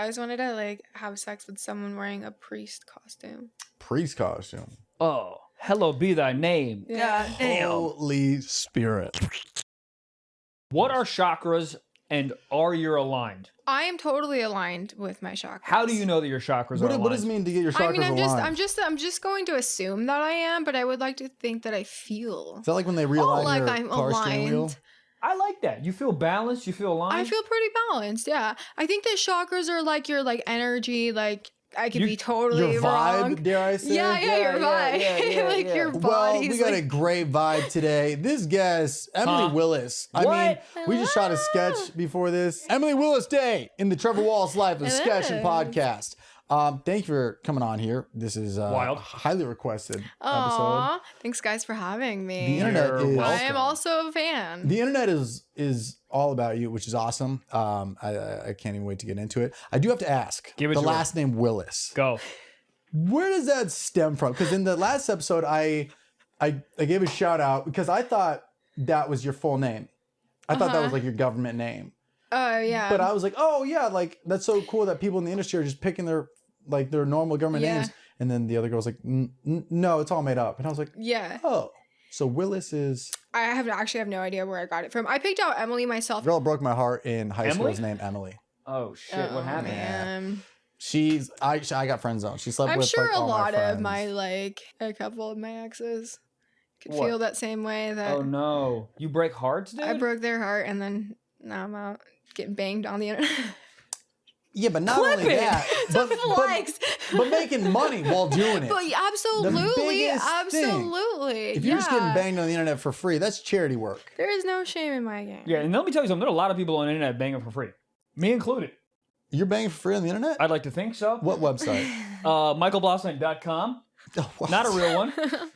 always wanted to like have sex with someone wearing a priest costume. Priest costume. Oh, hallowed be thy name. Yeah. God damn. Holy Spirit. What are chakras and are you aligned? I am totally aligned with my chakras. How do you know that your chakras are aligned? What does it mean to get your chakras aligned? I'm just going to assume that I am, but I would like to think that I feel. Is that like when they realign like your I'm car steering wheel? aligned. I like that. You feel balanced. You feel aligned. I feel pretty balanced. Yeah, I think that chakras are like your like energy. Like I could be totally your vibe, wrong. dare I say? Yeah, your vibe. Like your body's Well, we got a like... great vibe today. This guest, Emily Willis. I mean, we just shot a sketch before this. Emily Willis Day in the Trevor Wallace Life of Sketch and Podcast. Thank you for coming on here. This is wild, highly requested Aww, episode. thanks guys for having me. The internet is. I am also a fan. The internet is all about you, which is awesome. I can't even wait to get into it. I do have to ask. Give it the to last name Willis. Go. Where does that stem from? Because in the last episode, I gave a shout out because I thought that was your full name. I thought that was like your government name. Oh yeah. But I was like, oh yeah, like that's so cool that people in the industry are just picking their normal government names. And then the other girl was like, no, it's all made up. And I was like, yeah. Oh, so Willis is. I have no idea where I got it from. I picked out Emily myself. Girl broke my heart in high school. Emily? Is named Emily. Oh shit! What happened? Man. I got friend zone. She slept I'm with sure like, a all lot my of friends. my like a couple of my exes could What? feel that same way. That Oh no! You break hearts, dude. I broke their heart, and then now I'm out getting banged on the internet. Yeah, but not only that, but making money while doing it. But absolutely, biggest absolutely. If you're just getting banged on the internet for free, that's charity work. There is no shame in my game. Yeah, and let me tell you something. There are a lot of people on the internet banging for free, me included. You're banging for free on the internet? I'd like to think so. What website? MichaelBlaustein.com. Not a real one.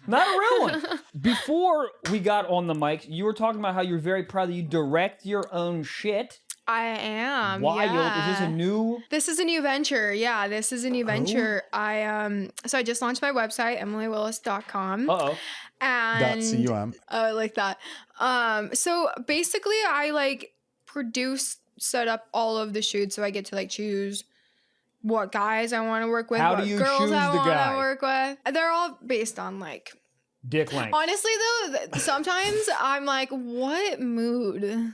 Not a real one. Before we got on the mic, you were talking about how you're very proud that you direct your own shit. I am. Wild. Yeah. Is this a new? This is a new venture. Yeah, this is a new venture. So I just launched my website, emilywillis.com. Uh-oh. And .com. Oh, I like that. So basically I like set up all of the shoots, so I get to like choose what guys I want to work with, How what do you girls choose I the want guy? to work with. They're all based on like Dick length. honestly though, sometimes I'm like, what mood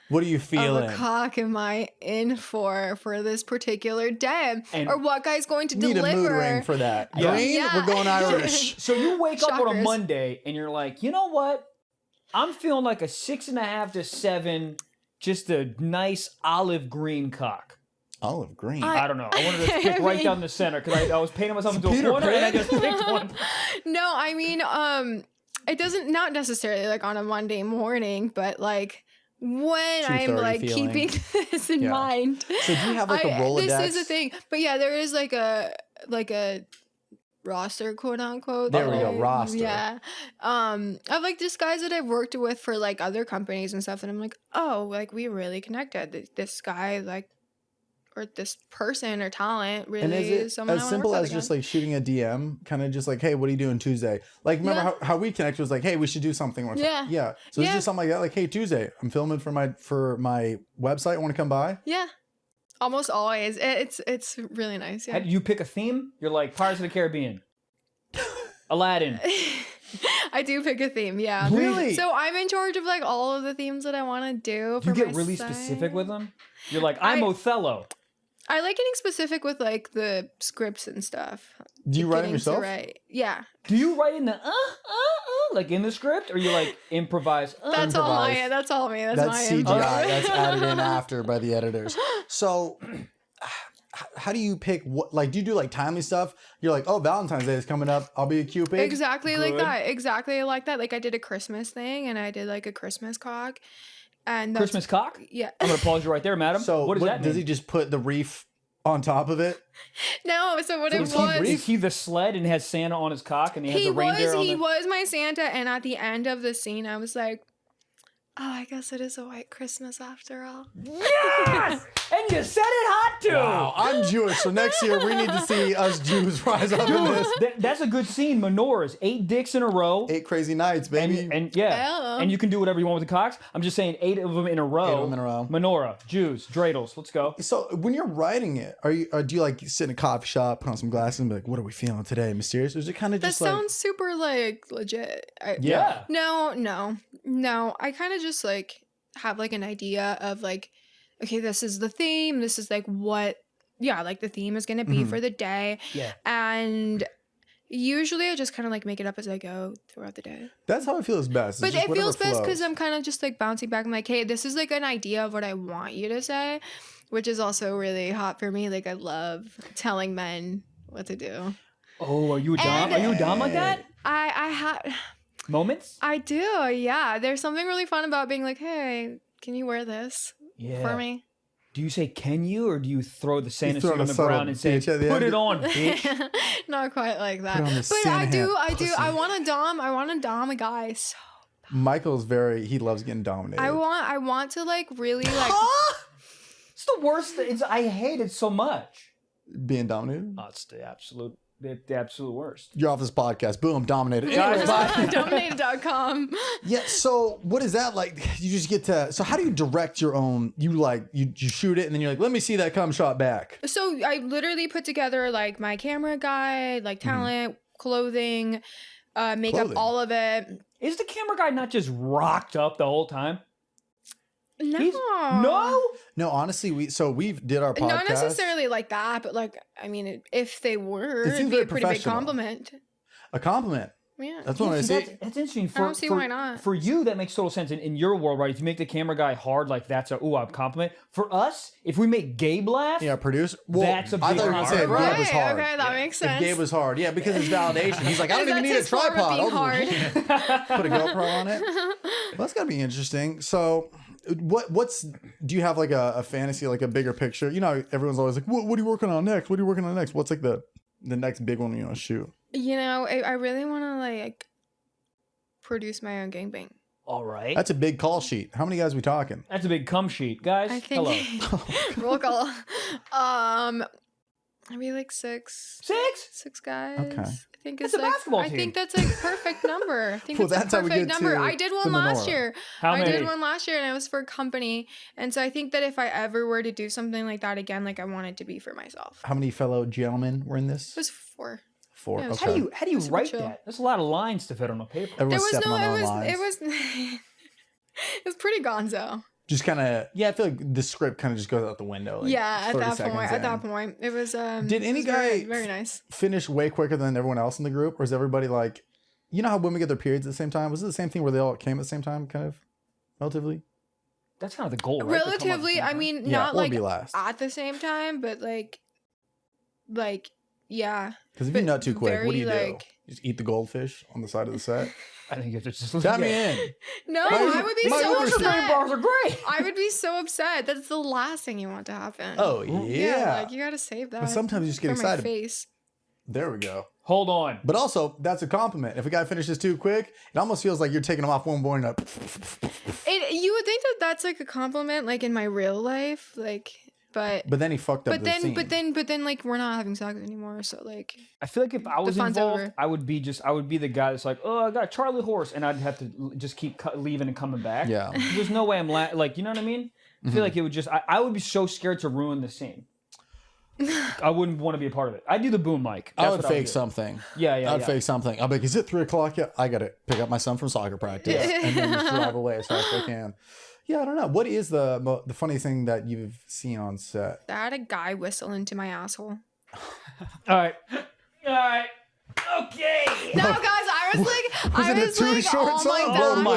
What are you feeling? of a cock am I in for this particular day? And or what guy's going to Need deliver? a mood ring for that. Yeah. Green? Yeah. We're going Irish. So you wake up on a Chakras. Monday and you're like, you know what? I'm feeling like a 6.5 to 7, just a nice olive green cock. Olive green. I don't know. I wanted to pick right down the center because I was painting myself into Peter a corner and I Pan? just picked one. No, I mean, it doesn't, not necessarily like on a Monday morning, but like when I'm 2:30 like feeling. keeping this in mind. So do you have like a Rolodex? This is a thing. But yeah, there is like a roster, quote unquote. There we that go, roster. Yeah. Of like just guys that I've worked with for like other companies and stuff, and I'm like, oh, like we really connected. This guy, like, or this person or talent really And is it someone as I wanna simple work as with just again. like shooting a DM, kind of just like, hey, what are you doing Tuesday? Like, remember how we connected was like, hey, we should do something. Yeah. Yeah. So it's just something like that. Like, hey, Tuesday, I'm filming for my website. Want to come by? Yeah. Almost always. It's really nice. Yeah. How do you pick a theme? You're like Pirates of the Caribbean, Aladdin. I do pick a theme, yeah. Really? So I'm in charge of like all of the themes that I want to do. For You get my really site. specific with them. You're like, I'm Othello. I like getting specific with like the scripts and stuff. Do you write them Getting to yourself? write. Yeah. Do you write in the like in the script, or you like improvise? That's all my. That's all me. That's my CGI. input. That's added in after by the editors. So, how do you pick what? Like, do you do like timely stuff? You're like, oh, Valentine's Day is coming up. I'll be a Cupid. Exactly like Good. that. Exactly like that. Like I did a Christmas thing, and I did like a Christmas cock, and that's, Christmas cock? Yeah. I'm gonna pause you right there, madam. So, what does that mean? does he just put the reef on top of it? No. So what it Is was. he the sled and has Santa on his cock and he has He a reindeer on he the... was my Santa, and at the end of the scene, I was like, Oh, I guess it is a white Christmas after all. Yes! And you said it hot too! Wow, I'm Jewish, so next year we need to see us Jews rise up in this. That's a good scene. Menorahs, 8 dicks in a row. 8 crazy nights, baby. And yeah, and you can do whatever you want with the cocks. I'm just saying 8 of them in a row. 8 of them in a row. Menorah, Jews, dreidels. Let's go. So when you're writing it, do you like sit in a coffee shop, put on some glasses, and be like, "What are we feeling today? Mysterious?" Or is it kind of just that sounds super like legit. Yeah. No. I kind of just like have like an idea of like, okay, this is the theme. This is like what, like the theme is gonna be for the day. Yeah. And usually I just kind of like make it up as I go throughout the day. That's how it feels best. But it feels best because I'm kind of just like bouncing back. I'm like, hey, this is like an idea of what I want you to say, which is also really hot for me. Like I love telling men what to do. Oh, are you a dom? Are you a dom like that? I have Moments? I do, yeah. There's something really fun about being like, hey, can you wear this for me? Do you say can you, or do you throw the Santa throw suit on the the ground and say bitch at the put end. it on, bitch? Not quite like that. Put on the But Santa I do. pussy. I want a dom a guy. So Michael's he loves getting dominated. I want to like really like It's the worst. I hate it so much. being dominated. Oh, it's the absolute worst. You're off this podcast. Boom, dominated. Anyways, bye. dominated.com. Yeah, so what is that like? You just get to, so how do you direct your own, you shoot it and then you're like, let me see that cum shot back. So I literally put together like my camera guide, like talent, clothing, makeup, all of it. Is the camera guy not just rocked up the whole time? No. No, honestly, we did our podcast. Not necessarily like that, but like, I mean, if they were, it'd be very a pretty big professional. compliment. A compliment. Yeah. That's what I say. That's interesting. I don't see why not. For you, that makes total sense. In your world, right? If you make the camera guy hard, like that's a compliment. For us, if we make Gabe laugh, Yeah, producer. Well, That's a I big thought you were going to say if compliment. Gabe was Right, hard. okay, that makes sense. If Gabe was hard, yeah, because it's validation. He's like, I don't even That's need a his form of tripod. being I'll hard. put a GoPro on it. Well, that's got to be interesting. So, do you have like a fantasy, like a bigger picture? You know, everyone's always like, what are you working on next? What are you working on next? What's like the next big one you want to shoot? You know, I really want to like produce my own gangbang. all right. That's a big call sheet. How many guys we talking? That's a big cum sheet, guys. I think Hello. roll call. Maybe like 6. 6 guys. Okay. I think That's it's a like basketball I team. think that's a perfect number. I think Well, it's that's a how we perfect get number. to I did the one last menorah. year. How I many? did one last year and it was for company. And so I think that if I ever were to do something like that again, like I want it to be for myself. How many fellow gentlemen were in It this? was 4. 4. yeah, it was Okay. How do you Super write chill. that? There's a lot of lines to fit on a paper. There Everyone's was stepping no on their own it lines. was it was pretty gonzo. Just kind of, I feel like the script kind of just goes out the window. Like Yeah, at 30 that seconds point. At in. that point. It was Did any it was very, guy very nice. finish way quicker than everyone else in the group? Or is everybody like, you know how women get their periods at the same time? Was it the same thing where they all came at the same time, kind of, relatively? That's kind of the goal, right? To come up with Relatively, I something. mean, Yeah, not or like be last. at the same time, but like yeah. Because if you but nut too quick, what do you very, do? like- You just eat the goldfish on the side of the set? I think you have to just Tap me in. No, My- I would be my so Uber Those upset. bars are great. I would be so upset. That's the last thing you want to happen. Oh, yeah. like you gotta save that. But sometimes you just get for excited. My face. There we go. Hold on. But also, that's a compliment. If a guy finishes too quick, it almost feels like you're taking him off one board and You would think that that's like a compliment, like in my real life, like, but then he fucked up the scene. but then, like we're not having sex anymore. So like, I feel like if I was fun's involved, over. I would be the guy that's like, oh, I got a Charlie horse, and I'd have to just keep leaving and coming back. Yeah. There's no way I'm like, you know what I mean? I feel like it would just, I would be so scared to ruin the scene. I wouldn't want to be a part of it. I'd do the boom mic. I That's would what fake do. something. Yeah. I'd fake something. I'll be like, is it 3 o'clock yet? I got to pick up my son from soccer practice and then just drive away as fast as I can. Yeah, I don't know. What is the funniest thing that you've seen on set? I had a guy whistle into my asshole. All right. Okay. No, guys, I was like, Was I it a was too like short on song? my Oh back. my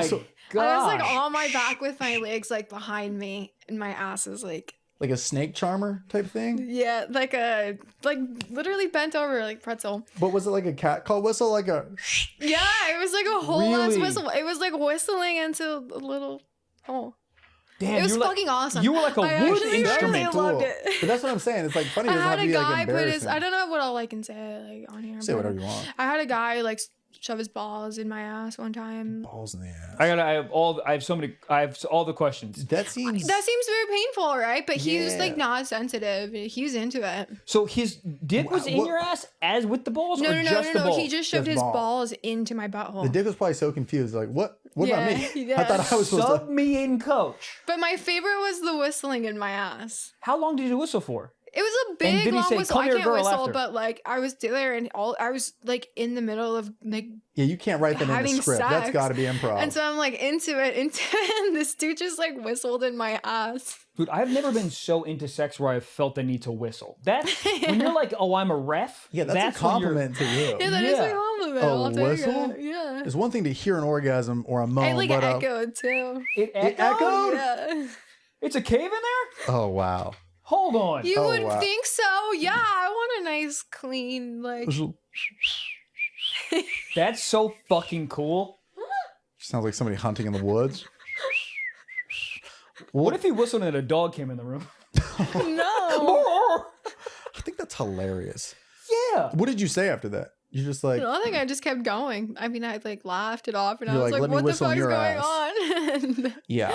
I was like gosh. on my back with my legs like behind me, and my ass is like. Like a snake charmer type thing? Yeah, like literally bent over like pretzel. But was it like a cat call whistle? Like a... Yeah, it was like a whole ass Really? whistle. It was like whistling into a little hole. Damn, It was you were like- fucking awesome. You were like a I wood actually instrument. really loved Cool. it. But that's what I'm saying. It's like funny. It I doesn't have had to a be like guy put his. embarrassing. I don't know what all I can say like on here. Say but whatever you want. I had a guy like shove his balls in my ass one time. Balls in the ass. I have all the questions. That seems very painful, right? But he was Yeah. like not sensitive. He was into it. So his dick was in your ass as with the balls, No, or just the balls? He just shoved Just his balls. balls into my butthole. the dick was probably so confused. Like, what about Yeah, me? yeah. I thought I was supposed Sub to. me in, coach. But my favorite was the whistling in my ass. How long did you whistle for? It was a And big did he long say, whistle. "Come I here, can't girl," whistle, after? but like I was there and I was like in the middle of like Yeah, you can't write that in the having script. That's sex. got to be improv. And so I'm like into it, and this dude just like whistled in my ass. Dude, I've never been so into sex where I've felt the need to whistle. That's when you're like, oh, I'm a ref. yeah, that's a when you're- compliment to you. Yeah, that is Yeah. a compliment. A I'll take whistle? it. Yeah. It's one thing to hear an orgasm or a moan, I like but echoed too. It it echoed? echoed? Yeah. It's a cave in there? Oh wow. Hold on. You Oh, would wow. think so. Yeah, I want a nice, clean, like. That's so fucking cool. Sounds like somebody hunting in the woods. What if he whistled and a dog came in the room? No. I think that's hilarious. Yeah. What did you say after that? You just like, I think I just kept going. I mean, I like laughed it off, and You're I was like, like, "Let me "What the whistle in fuck's your going ass." on?" yeah.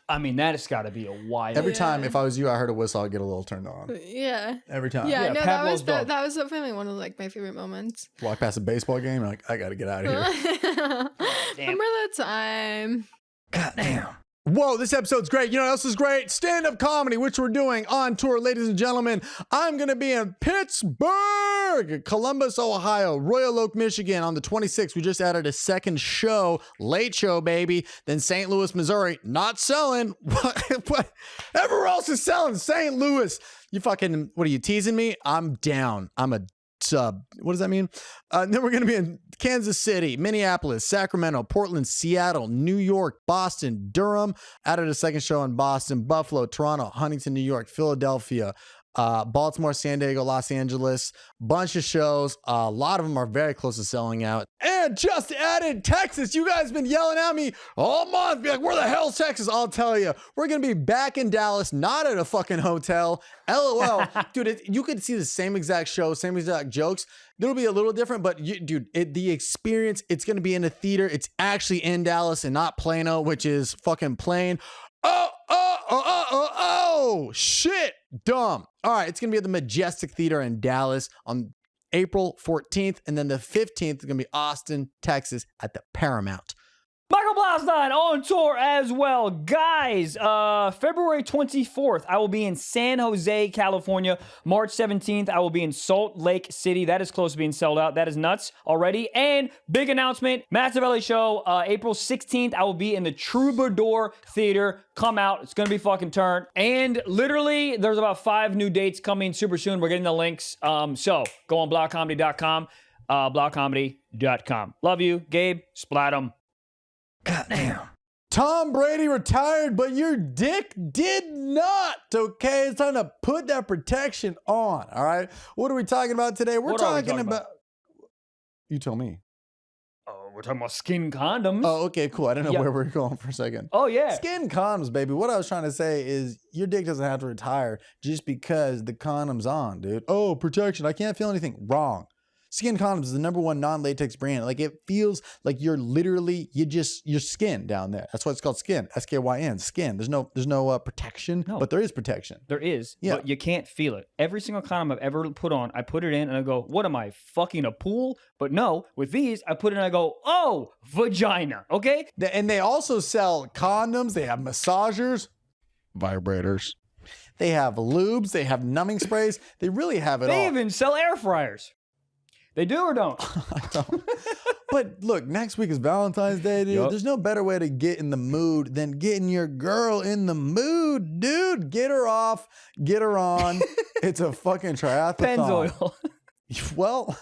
I mean, that has got to be a wild. Every time, Yeah. if I was you, I heard a whistle, I'd get a little turned on. Yeah. Every time. Yeah, Yeah, no, Pavlov's dog. that was definitely one of like my favorite moments. Walk past a baseball game, you're like, I got to get out of here. Remember that time? Goddamn. Whoa, this episode's great. You know what else is great? Stand-up comedy, which we're doing on tour, ladies and gentlemen. I'm going to be in Pittsburgh, Columbus, Ohio, Royal Oak, Michigan on the 26th. We just added a second show, late show, baby. Then St. Louis, Missouri, not selling. What? Everywhere else is selling. St. Louis. You fucking, what are you teasing me? I'm down. I'm a sub. What does that mean? Then we're going to be in Kansas City, Minneapolis, Sacramento, Portland, Seattle, New York, Boston, Durham. Added a second show in Boston, Buffalo, Toronto, Huntington, New York, Philadelphia, Baltimore, San Diego, Los Angeles. Bunch of shows. A lot of them are very close to selling out. And just added Texas. You guys have been yelling at me all month. Be like, where the hell's Texas? I'll tell you. We're going to be back in Dallas, not at a fucking hotel. LOL. Dude, you could see the same exact show, same exact jokes. It'll be a little different, but the experience, it's going to be in a theater. It's actually in Dallas and not Plano, which is fucking plain. Oh, shit. Dumb. All right, it's going to be at the Majestic Theater in Dallas on April 14th. And then the 15th is going to be Austin, Texas at the Paramount. Michael Blaustein on tour as well. Guys, February 24th, I will be in San Jose, California. March 17th, I will be in Salt Lake City. That is close to being sold out. That is nuts already. And big announcement, massive LA show. April 16th, I will be in the Troubadour Theater. Come out. It's going to be fucking turned. And literally, there's about 5 new dates coming super soon. We're getting the links. So go on blaucomedy.com, blaucomedy.com. Love you, Gabe. Splat 'em. Goddamn. Tom Brady retired, but your dick did not. Okay, it's time to put that protection on. All right. What are we talking about today? We're What are we talking talking about. You tell me. Oh, we're talking about skin condoms. Oh, okay, cool. I didn't know Yeah. where we were going for a second. Oh, yeah. Skin condoms, baby. What I was trying to say is your dick doesn't have to retire just because the condom's on, dude. Oh, protection. I can't feel anything. Wrong. Skin Condoms is the #1 non-latex brand. Like, it feels like you're literally, your skin down there. That's why it's called skin. S-K-Y-N, skin. There's no protection, but there is protection. There is, Yeah. but you can't feel it. Every single condom I've ever put on, I put it in and I go, what am I, fucking a pool? But no, with these, I put it in and I go, oh, vagina, okay? And they also sell condoms. They have massagers, vibrators. They have lubes. They have numbing sprays. They really have it all. They even sell air fryers. They do or don't? I don't. But look, next week is Valentine's Day, dude. Yep. There's no better way to get in the mood than getting your girl in the mood, dude. Get her off, get her on. It's a fucking triathlon. Pennzoil. Well,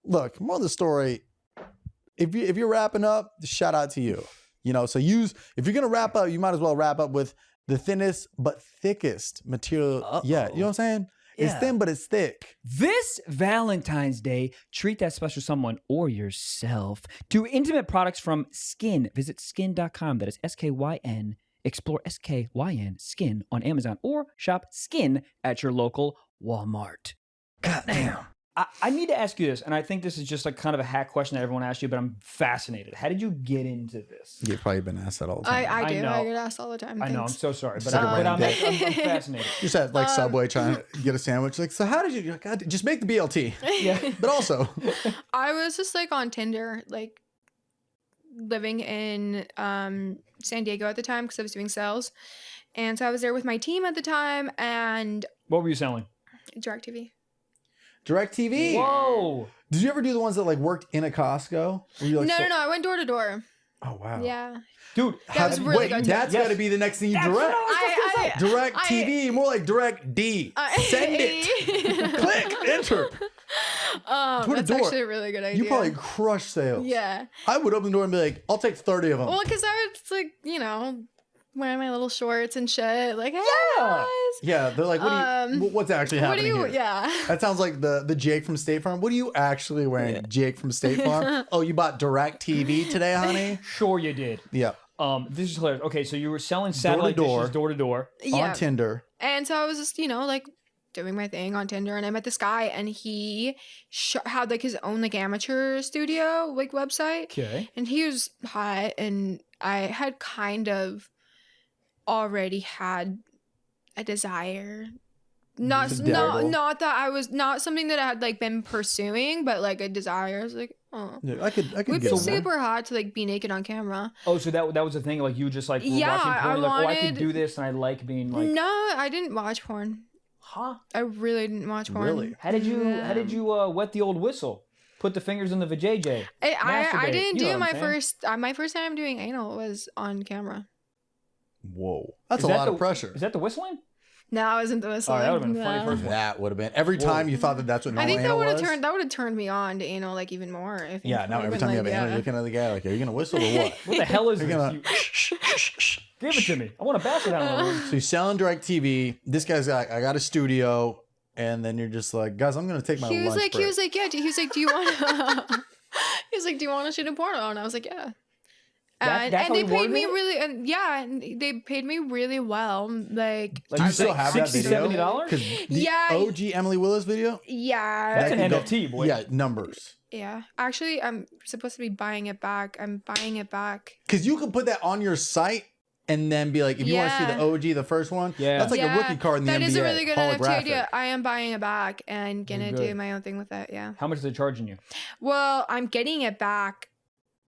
look, more of the story. If you're wrapping up, shout out to you. You know, so if you're gonna wrap up, you might as well wrap up with the thinnest but thickest material. Uh-oh. Yeah, you know what I'm saying? It's Yeah. thin, but it's thick. This Valentine's Day, treat that special someone or yourself to intimate products from Skin. Visit skin.com. That is S-K-Y-N. Explore S-K-Y-N, Skin on Amazon, or shop Skin at your local Walmart. Goddamn. I need to ask you this, and I think this is just like kind of a hack question that everyone asks you, but I'm fascinated. How did you get into this? You've probably been asked that all the time. I do. know. I get asked all the time. I know. I'm Thanks. so sorry, but, Like a I'm random fascinated. Just at like Subway trying to get a sandwich. Like, so how did you? God, just make the BLT. Yeah. But also, I was just like on Tinder, like living in San Diego at the time because I was doing sales, and so I was there with my team at the time and What were you selling? DirecTV. DirecTV. Whoa. Did you ever do the ones that like worked in a Costco? Were you, like, No, I went door to door. Oh wow. Yeah. Dude, That was really wait, good. that's Yes. got to be the next thing you That's direct. what I was Direct TV, more like direct D. Send it. Click, enter. Door to That's door. actually a really good idea. You probably crush sales. Yeah. I would open the door and be like, I'll take 30 of them. Well, because I was like, wearing my little shorts and shit. Like, hey, guys. Yeah, they're like, what's actually What do happening you? here? Yeah. That sounds like the Jake from State Farm. What are you actually wearing, Jake from State Farm? Oh, you bought Direct TV today, honey? Sure you did. Yeah. This is hilarious. Okay, so you were selling satellite Door-to-door. dishes door to door. Yeah. On Tinder. And so I was just, like doing my thing on Tinder, and I met this guy, and he had like his own like amateur studio like website, Okay. and he was hot, and I had kind of already had a desire. Not that I was not something that I had like been pursuing, but like a desire. I was like, oh, Yeah, I could would get be one. super hot to like be naked on camera. Oh, so that was the thing. Like you just like were Yeah, watching porn. I You're like, I could wanted- do this, and I like being like, No, I didn't watch porn. huh? I really didn't watch porn. Really? How did you wet the old whistle? Put the fingers in the vajayjay. I Masturbate. didn't You know do what I'm my saying? my first time doing anal was on camera. Whoa. That's Is a that lot of pressure. Is that the whistling? No, I wasn't the whistle. Oh, that would've been a funny first one. That would have been. Every time you thought that's what I normal think anal was. that would have turned me on to anal like even more. If Yeah, now every time you have anal, you're looking at the guy like, are you going to whistle or what? What the hell is You're this? gonna- Give it to me. I want a basket on So you're selling Direct TV. This guy's like, I got a studio. And then you're just like, guys, I'm going to take my he was lunch like, break. he was like, yeah. He was like, do you want? He was like, do you want to shoot a porno? And I was like, yeah. That's how And they he paid worded me it? really, and they paid me really well. Like, Do you still have that $60, video? $70? Because the Yeah. OG Emily Willis video? yeah, That's That an could go- NFT, boy. Yeah, numbers. yeah. Actually, I'm supposed to be buying it back. I'm buying it back. Because you could put that on your site and then be like, if you want to see the Yeah. OG, the first one, Yeah. that's like a rookie card in the That NBA. is a really good NFT holographic. idea. I am buying it back and gonna Good. do my own thing with it. Yeah. How much are they charging you? Well, I'm getting it back,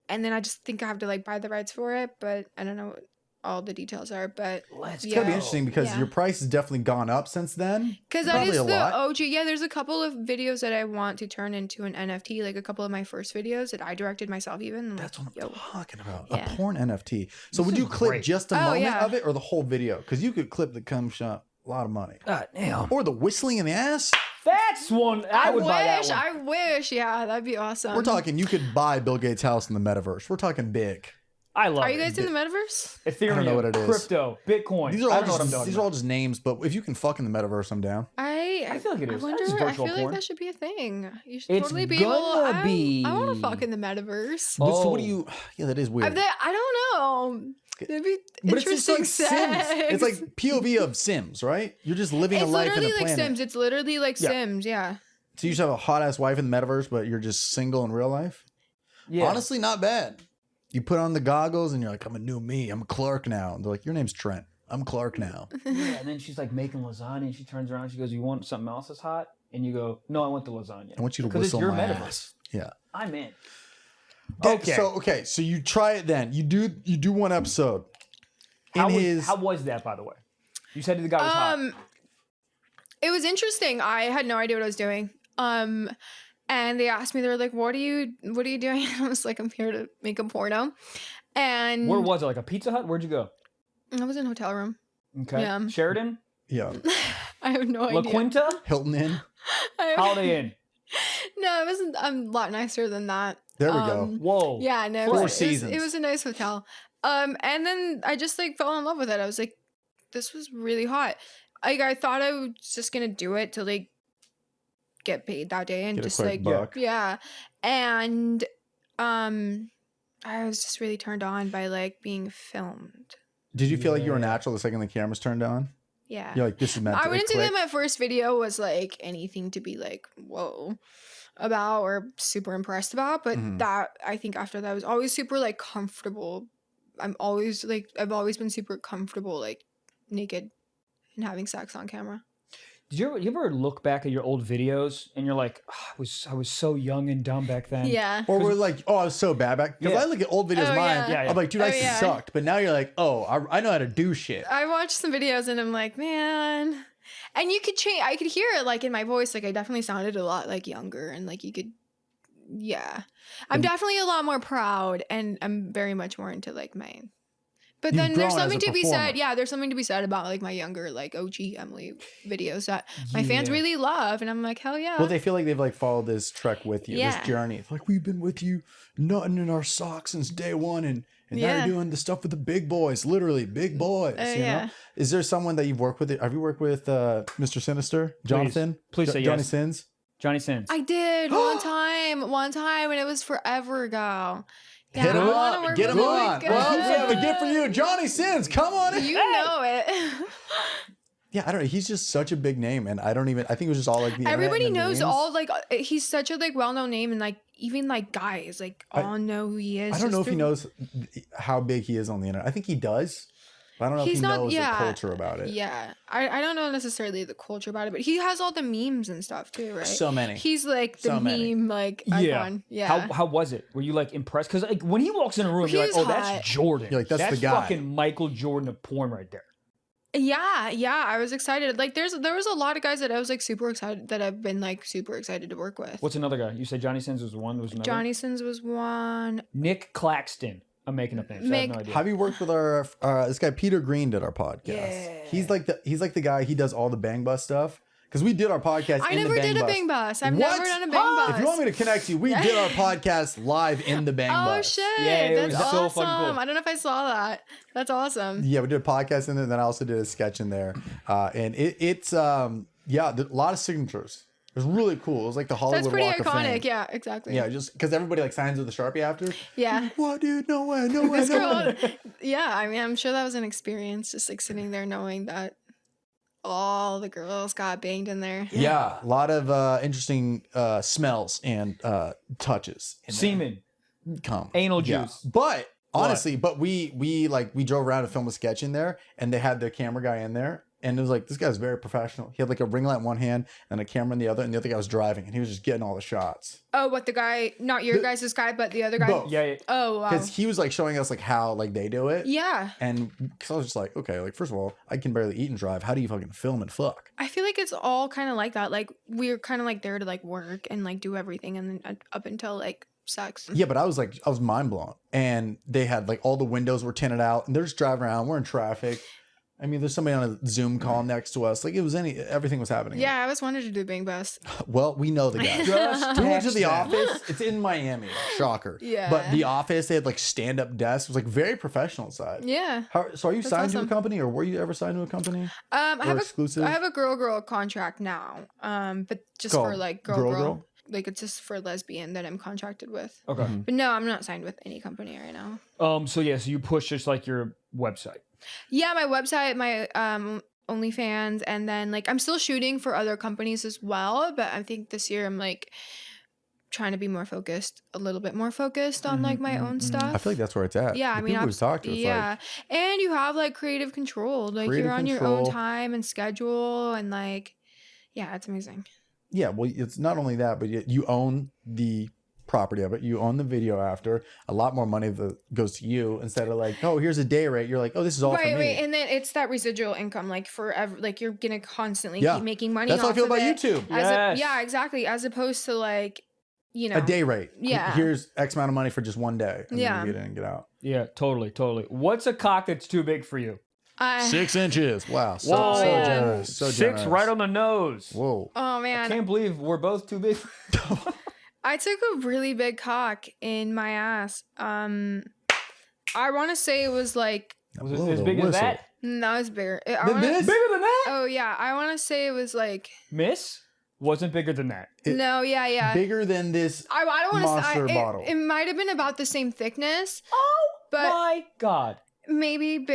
and then I just think I have to like buy the rights for it, but I don't know what all the details are. But Let's It's gotta be Yeah. interesting because Yeah. your price has definitely gone up since then. because that Probably is a the lot. OG. Yeah, there's a couple of videos that I want to turn into an NFT, like a couple of my first videos that I directed myself. Even I'm That's what like, I'm yo. talking about. Yeah. A porn NFT. So This would is you clip great. just a Oh, moment yeah. of it or the whole video? Because you could clip the cum shot. A lot of money. God damn. Or the whistling in the ass. That's one. I would buy that wish. one. I wish. Yeah, that'd be awesome. We're talking, you could buy Bill Gates' house in the metaverse. We're talking big. I love Are you it. guys in the metaverse? Ethereum, I don't know what it is. crypto, Bitcoin. These are I all don't know what I'm just talking these are all about. just names, but if you can fuck in the metaverse, I'm down. I feel like it I is. wonder. That's I virtual feel porn. like that should be a thing. You should It's totally be gonna able. be. I want to fuck in the metaverse. So what do you? Yeah, that is weird. I don't know. It'd be But it's just interesting like sex. Sims. It's like POV of Sims, right? You're just living a It's life in a literally like planet. Sims. It's literally like Yeah. Sims. Yeah. So you just have a hot ass wife in the metaverse, but you're just single in real life. Yeah. Honestly, not bad. You put on the goggles and you're like, I'm a new me. I'm Clark now. And they're like, your name's Trent. I'm Clark now. Yeah, and then she's like making lasagna, and she turns around, she goes, "You want something else that's hot?" And you go, "No, I want the lasagna." I want you to 'Cause it's whistle your my metaverse. ass. Yeah. I'm in. Okay. So you try it then. You do one episode. How was that, by the way? You said the guy was hot. It was interesting. I had no idea what I was doing. And they asked me, they were like, what are you doing? I was like, I'm here to make a porno. And Where was it? Like a Pizza Hut? Where'd you go? I was in a hotel room. Okay. Yeah. Sheridan? Yeah. I have no La idea. Quinta? Hilton Inn. Holiday Inn. No, it wasn't. I'm a lot nicer than that. There we go. Whoa. Yeah, no. Four It seasons. was a nice hotel. And then I just like fell in love with it. I was like, this was really hot. Like I thought I was just gonna do it to like get paid that day and Get a just quick like buck. yeah. And I was just really turned on by like being filmed. Did you feel like you were Yeah. natural the second the cameras turned on? Yeah. You're like, this is meant to I wouldn't say click. that my first video was like anything to be like, whoa, about or super impressed about. But that, I think after that, I was always super like comfortable. I've always been super comfortable, like naked and having sex on camera. Did you ever look back at your old videos and you're like, oh, I was so young and dumb back then? Yeah. Or we're like, oh, I was so bad back. Because I look at old videos of mine, I'm like, dude, I sucked. But now you're like, oh, I know how to do shit. I watched some videos and I'm like, man. And you could change. I could hear it like in my voice. Like I definitely sounded a lot like younger, and like you could, yeah. I'm definitely a lot more proud, and I'm very much more into like my. But then there's something to be said. Yeah, there's something to be said about like my younger, like OG Emily videos that my fans really love, and I'm like, hell yeah. Well, they feel like they've like followed this trek with you, this journey. It's like, we've been with you, nutting in our socks since day one, and now you're doing the stuff with the big boys, literally big boys. You know? Is there someone that you've worked with? Have you worked with Mr. Sinister, Jonathan? Please say Johnny yes. Sins. Johnny Sins. I did one time, and it was forever ago. Yeah, Hit him up. Get him on. Well, we have a gift for you. Johnny Sins, come on in. You know it. Yeah, I don't know. He's just such a big name, and I think it was just all like the everybody internet and knows the memes. all like he's such a like well-known name, and like even like guys like all know who he is. I don't know if he knows how big he is on the internet. I think he does. But I don't know if he knows the culture about it. Yeah. I don't know necessarily the culture about it, but he has all the memes and stuff too, right? So many. He's like the meme like icon. Yeah. How was it? Were you like impressed? Because like when he walks in a room, you're like, oh, that's Jordan. You're like, that's the guy. Fucking Michael Jordan of porn right there. Yeah, I was excited. Like there was a lot of guys that I was like super excited that I've been like super excited to work with. What's another guy? You said Johnny Sins was one. Was another? Johnny Sins was one. Nick Claxton. I'm making up names. I have no idea. Have you worked with our this guy Peter Green did our podcast? Yeah. He's like the guy. He does all the Bang Bus stuff. Because we did our podcast. I never did a Bang Bus. I've never done a Bang Bus. If you want me to connect you, we did our podcast live in the Bang Bus. Oh shit! Yeah, that's awesome. so fucking cool. I don't know if I saw that. That's awesome. Yeah, we did a podcast in there, and then I also did a sketch in there, and it's a lot of signatures. It was really cool. It was like the Hollywood That's pretty Walk of Fame. iconic. Yeah, exactly. Yeah, just because everybody like signs with a Sharpie after. Yeah. What, dude? No way. No way. This No girl, way. yeah, I mean, I'm sure that was an experience, just like sitting there knowing that all the girls got banged in there. Yeah, a lot of interesting smells and touches. Semen. Come. Anal Yeah. juice. But honestly, we drove around to film a sketch in there, and they had the camera guy in there. And it was like, this guy's very professional. He had like a ring light in one hand and a camera in the other, and the other guy was driving, and he was just getting all the shots. Oh, what the guy, not your guys' guy, but the other guy? Both. Yeah. Oh, wow. Because he was like showing us like how like they do it. Yeah. And because I was just like, okay, like first of all, I can barely eat and drive. How do you fucking film and fuck? I feel like it's all kind of like that. Like we're kind of like there to like work and like do everything, and then up until like sex. Yeah, but I was mind blown. And they had like all the windows were tinted out, and they're just driving around. We're in traffic. I mean, there's somebody on a Zoom call next to us. Like everything was happening. Yeah, I always wanted to do Bang Bus. Well, we know the guy. We went to the office. It's in Miami. Shocker. Yeah. But the office, they had like stand-up desks. It was like very professional side. Yeah. So are you signed to a awesome. company, or were you ever signed to a company? I have exclusive? I have a girl contract now. But just for like girl. Like it's just for lesbian that I'm contracted with. Okay. Mm-hmm. But no, I'm not signed with any company right now. So you push just like your website. Yeah, my website, my OnlyFans, and then like I'm still shooting for other companies as well. But I think this year I'm like trying to be a little bit more focused on like my own stuff. I feel like that's where it's at. Yeah, The I mean, people we've talked to, it's yeah, and you have like creative control. Like Creative you're on your control. own time and schedule, and like, yeah, it's amazing. Yeah, well, it's not only that, but you own the property of it. You own the video after. A lot more money that goes to you instead of like, oh, here's a day rate. You're like, oh, this is all for me. Right, and then it's that residual income, like forever. Like you're gonna constantly keep making money. That's how I feel about it. YouTube. Yeah, exactly. As opposed to like, you know, A day rate. Yeah. Here's X amount of money for just one day. And Yeah. then you get in and get out. Yeah, totally. What's a cock that's too big for you? 6 inches. Wow. So, Whoa. so man. generous. So 6 generous. right on the nose. Whoa. Oh I man, can't believe we're both too big. I took a really big cock in my ass. I want to say it was like Was it Blow as the big as whistle. that? no, it's bigger. Than this? Bigger than that? Oh yeah, I want to say it was like Miss? Wasn't bigger than that. no, yeah. Bigger than this. I don't want to Monster say bottle. it might have been about the same thickness, Oh but my God. maybe.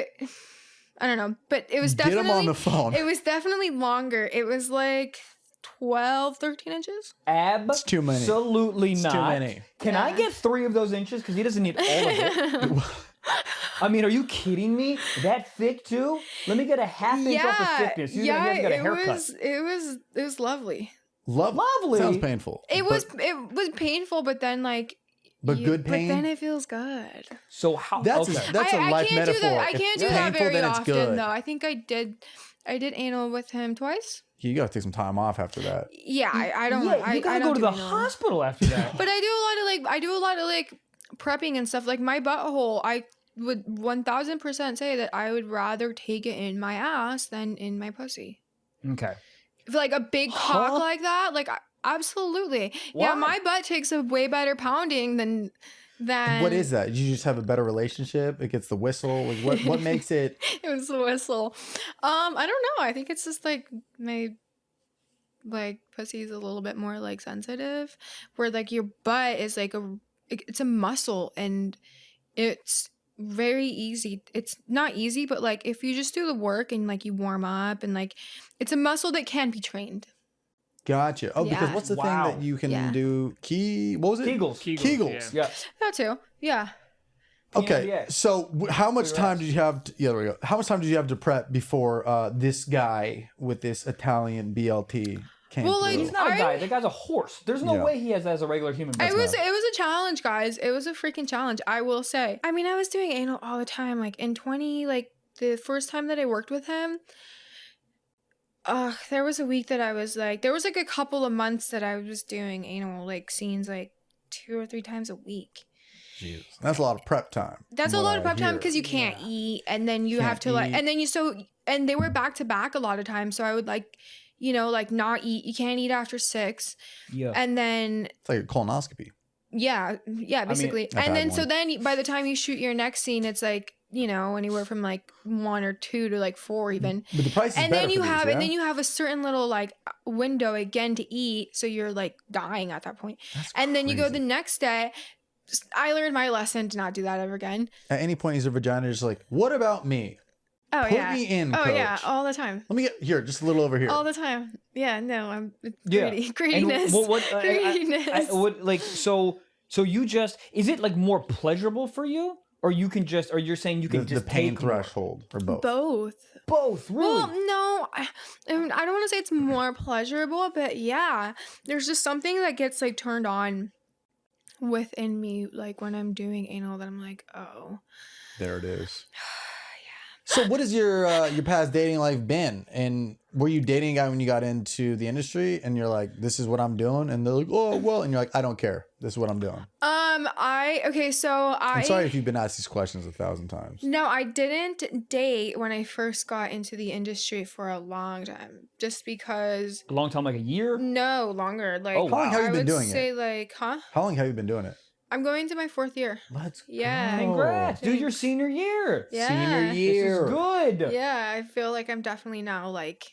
I don't know, but it was Get definitely him on the phone. It was definitely longer. It was like 12, 13 inches. It's too many. Absolutely not. Too many. Can I get 3 of those inches? Because he doesn't need all of it. I mean, are you kidding me? That thick too? Let me get a half inch off the thickness. He has got a haircut. It was lovely. Lovely. Sounds painful. It was painful, but then like. Good pain. But then it feels good. So how? That's a life can't metaphor. Do that. I can't do that painful, very then it's often good. though. I think I did anal with him twice. You gotta take some time off after that. Yeah, I don't. Yeah, you gotta go to the hospital after that. But I do a lot of like prepping and stuff. Like my butthole, I would 1000% say that I would rather take it in my ass than in my pussy. Okay. If like a big cock like that, like absolutely. Why? Yeah, my butt takes a way better pounding than. What is that? You just have a better relationship? It gets the whistle? Like what makes it? It was the whistle. I don't know. I think it's just like my pussy's a little bit more like sensitive, where like your butt is like it's a muscle and it's very easy. It's not easy, but like if you just do the work and like you warm up and like it's a muscle that can be trained. Gotcha. Oh, because what's the thing that you can do? What was it? Kegels. Yeah. That too. Yeah. Okay. So how much time did you have? There we go. How much time did you have to prep before this guy with this Italian BLT came through? He's not a guy. The guy's a horse. There's no way he has that as a regular human being. It was a challenge, guys. It was a freaking challenge. I will say. I mean, I was doing anal all the time. Like in the first time that I worked with him. There was a week that I was like, there was like a couple of months that I was doing anal like scenes like 2 or 3 times a week. Jesus, that's a lot of prep time. That's a lot of prep time because you can't eat, and then you have to like, and then and they were back to back a lot of times. So I would like, like not eat. You can't eat after 6. Yeah. And then it's like a colonoscopy. Yeah, basically. And then so then by the time you shoot your next scene, it's like, anywhere from like 1 or 2 to like 4 even. But the price is and better then you for have these, and then you have a certain little like window again to eat, so you're like dying at that point. And then you go the next day. I learned my lesson to not do that ever again. At any point, is your vagina just like, what about me? Oh, Put me in, coach. yeah, all the time. Let me get here, just a little over here. All the time. Yeah, no, I'm greediness. Greediness. So you just, is it like more pleasurable for you? Or you can just, or you're saying you can just the pain take threshold or both? Both, really? Oh, Well, no, I don't want to say it's more pleasurable, but yeah, there's just something that gets like turned on within me, like when I'm doing anal, that I'm like, oh. There it is. So what has your past dating life been? And were you dating a guy when you got into the industry and you're like, this is what I'm doing? And they're like, oh, well, and you're like, I don't care. This is what I'm doing. I'm sorry if you've been asked these questions 1,000 times. No, I didn't date when I first got into the industry for a long time, just because. A long time, like a year? No, longer. Like, how long have you been doing it? I would say like, How long have you been doing it? I'm going to my 4th year. Let's go. Congrats. Do your senior year. Yeah. Senior year. This is good. Yeah, I feel like I'm definitely now like.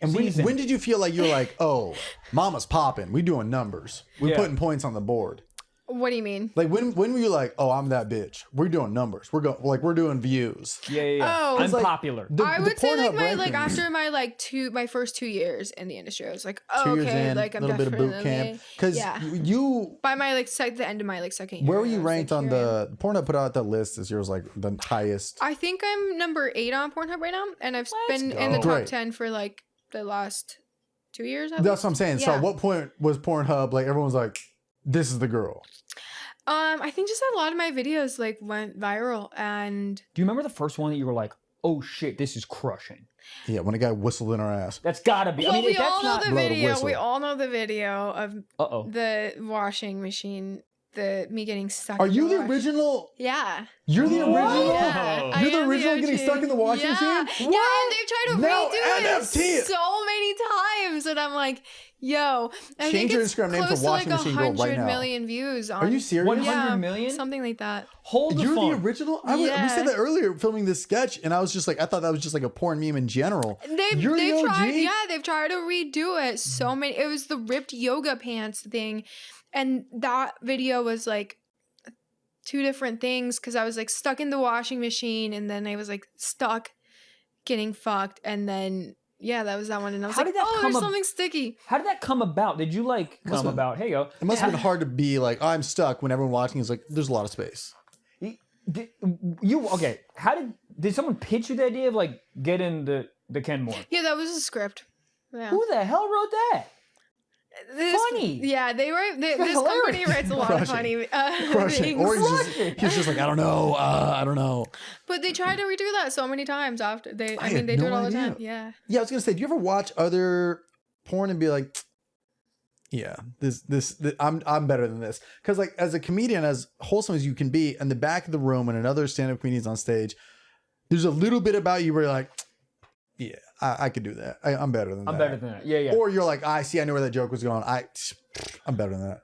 And when did you feel like you're like, oh, mama's popping. We doing numbers. We're putting points on the board. What do you mean? Like when were you like, oh, I'm that bitch? We're doing numbers. We're doing views. Yeah. Oh, I'm like, popular. I would say after my first 2 years in the industry, I was like, oh, 2 years okay, in, like I'm little bit of boot camp. Because you by my the end of my second year. Where were you ranked on the Pornhub put out that list? Is yours like the highest? I think I'm number 8 on Pornhub right now, and I've been in the top 10 for like the last 2 years. That's what I'm saying. Yeah. So at what point was Pornhub like everyone's like, this is the girl? I think just a lot of my videos like went viral. And do you remember the first one that you were like, oh shit, this is crushing? Yeah, when a guy whistled in our ass. That's gotta be. Well, we all know the video. We all know the video of the washing machine. Me getting stuck. Are you the original? Yeah. You're the original? Yeah. You're the original getting stuck in the washing machine? What? Yeah, and they've tried to redo it so many times. And I'm like, yo. I Change your Instagram name to Washing Machine Girl right now. 100 million views. Are you serious? 100 million? Something like that. Hold the phone. You're the original? We said that earlier filming this sketch, and I was just like, I thought that was just like a porn meme in general. They've tried to redo it so many. It was the ripped yoga pants thing. And that video was like 2 different things because I was like stuck in the washing machine and then I was like stuck getting fucked, and then that was that one, and I was How like, did that there's something sticky. How did that come about? Did you like come about? Hey, yo. It must have been hard to be like, I'm stuck when everyone watching is like, there's a lot of space. Okay? How did someone pitch you the idea of like getting the Kenmore? Yeah, that was a script. Yeah. Who the hell wrote that? Funny. Yeah, this company writes a lot of funny things. Or he's just like, I don't know. But they try to redo that so many times after they they do it all the time. Yeah. Yeah, I was gonna say, do you ever watch other porn and be like, yeah, this I'm better than this? Because like as a comedian, as wholesome as you can be, in the back of the room when another stand-up comedian's on stage, there's a little bit about you where you're like, yeah, I could do that. I'm better than that. I'm better than that. Yeah. Or you're like, I know where that joke was going. I'm better than that.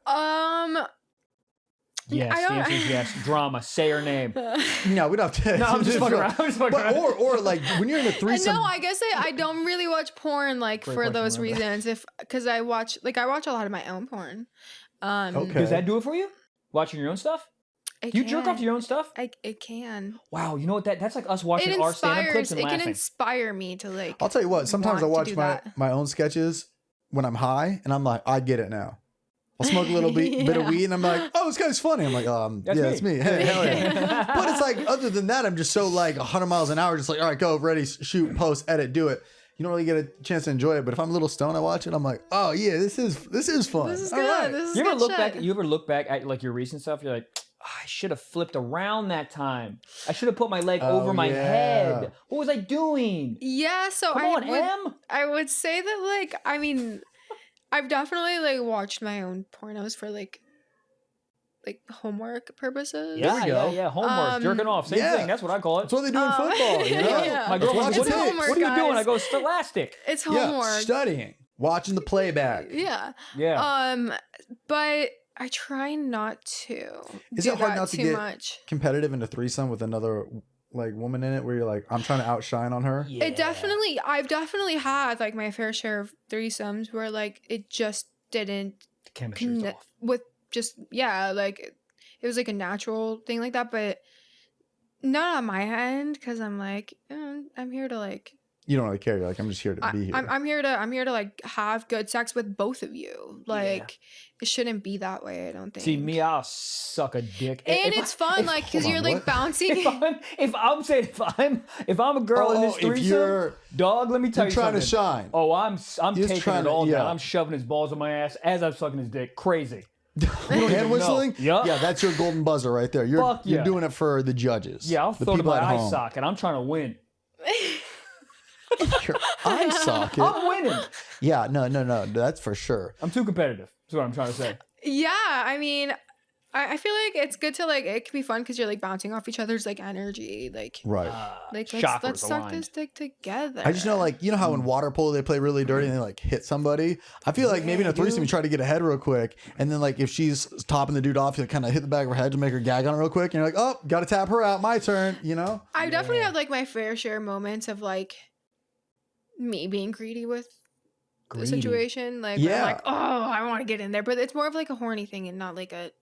Yes, the answer is yes. Drama. Say her name. No, we don't have to. No, I'm just fucking around. Or like when you're in a threesome. No, I guess I don't really watch porn like for those reasons. Because I watch a lot of my own porn. Okay. Does that do it for you? Watching your own stuff? You jerk off to your own stuff? It can. Wow, you know what? That's like us watching our stand-up clips and laughing. It can inspire me to like. I'll tell you what. Sometimes I watch my own sketches when I'm high, and I'm like, I get it now. I'll smoke a little bit of weed, and I'm like, oh, this guy's funny. I'm like, that's me. Hey, hell yeah. But it's like, other than that, I'm just so like 100 miles an hour, just like, all right, go, ready, shoot, post, edit, do it. You don't really get a chance to enjoy it. But if I'm a little stoned, I watch it, I'm like, oh yeah, this is fun. This is good. Right. This is you good ever You ever look back at like your recent stuff? You're like, I should have flipped around that time. I should have put my leg over my head. What was I doing? Yeah, so I would say that like, I mean, I've definitely like watched my own pornos for like homework purposes. Yeah. Homework, jerking off, same thing. That's what I call it. That's what they do in football. You know? Yeah. My girlfriend's like, what are you doing? I go, Scholastic. It's homework. Yeah, studying, watching the playback. Yeah. But I try not to. Is it hard not to get competitive in a threesome with another like woman in it, where you're like, I'm trying to outshine on her? Yeah. I've definitely had like my fair share of threesomes where like it just didn't chemistry's off. With just like it was like a natural thing like that, but not on my end, because I'm like, I'm here to like. You don't really care. You're like, I'm just here to be here. I'm here to like have good sex with both of you. Like it shouldn't be that way. I don't think. See me, I'll suck a dick, and it's fun, like because you're like bouncing. If I'm a girl in this threesome, dog, let me tell you something. You're trying to shine. Oh, I'm taking it all down. I'm shoving his balls on my ass as I'm sucking his dick. Crazy. Hand whistling? Yeah. Yeah, that's your golden buzzer right there. You're doing it for the judges. Yeah, I'll throw to my eye socket. I'm trying to win. Your eye socket? I'm winning. Yeah, no, that's for sure. I'm too competitive. That's what I'm trying to say. Yeah, I mean, I feel like it's good to like, it can be fun because you're like bouncing off each other's like energy, like right. Like let's suck this dick together. I just know, like, you know how in water polo they play really dirty and they like hit somebody. I feel like maybe in a threesome you try to get ahead real quick, and then like if she's topping the dude off, you kind of hit the back of her head to make her gag on it real quick, and you're like, oh, gotta tap her out, my turn. You know. I definitely have like my fair share moments of like me being greedy with the situation, like I'm like, oh, I want to get in there, but it's more of like a horny thing and not like a.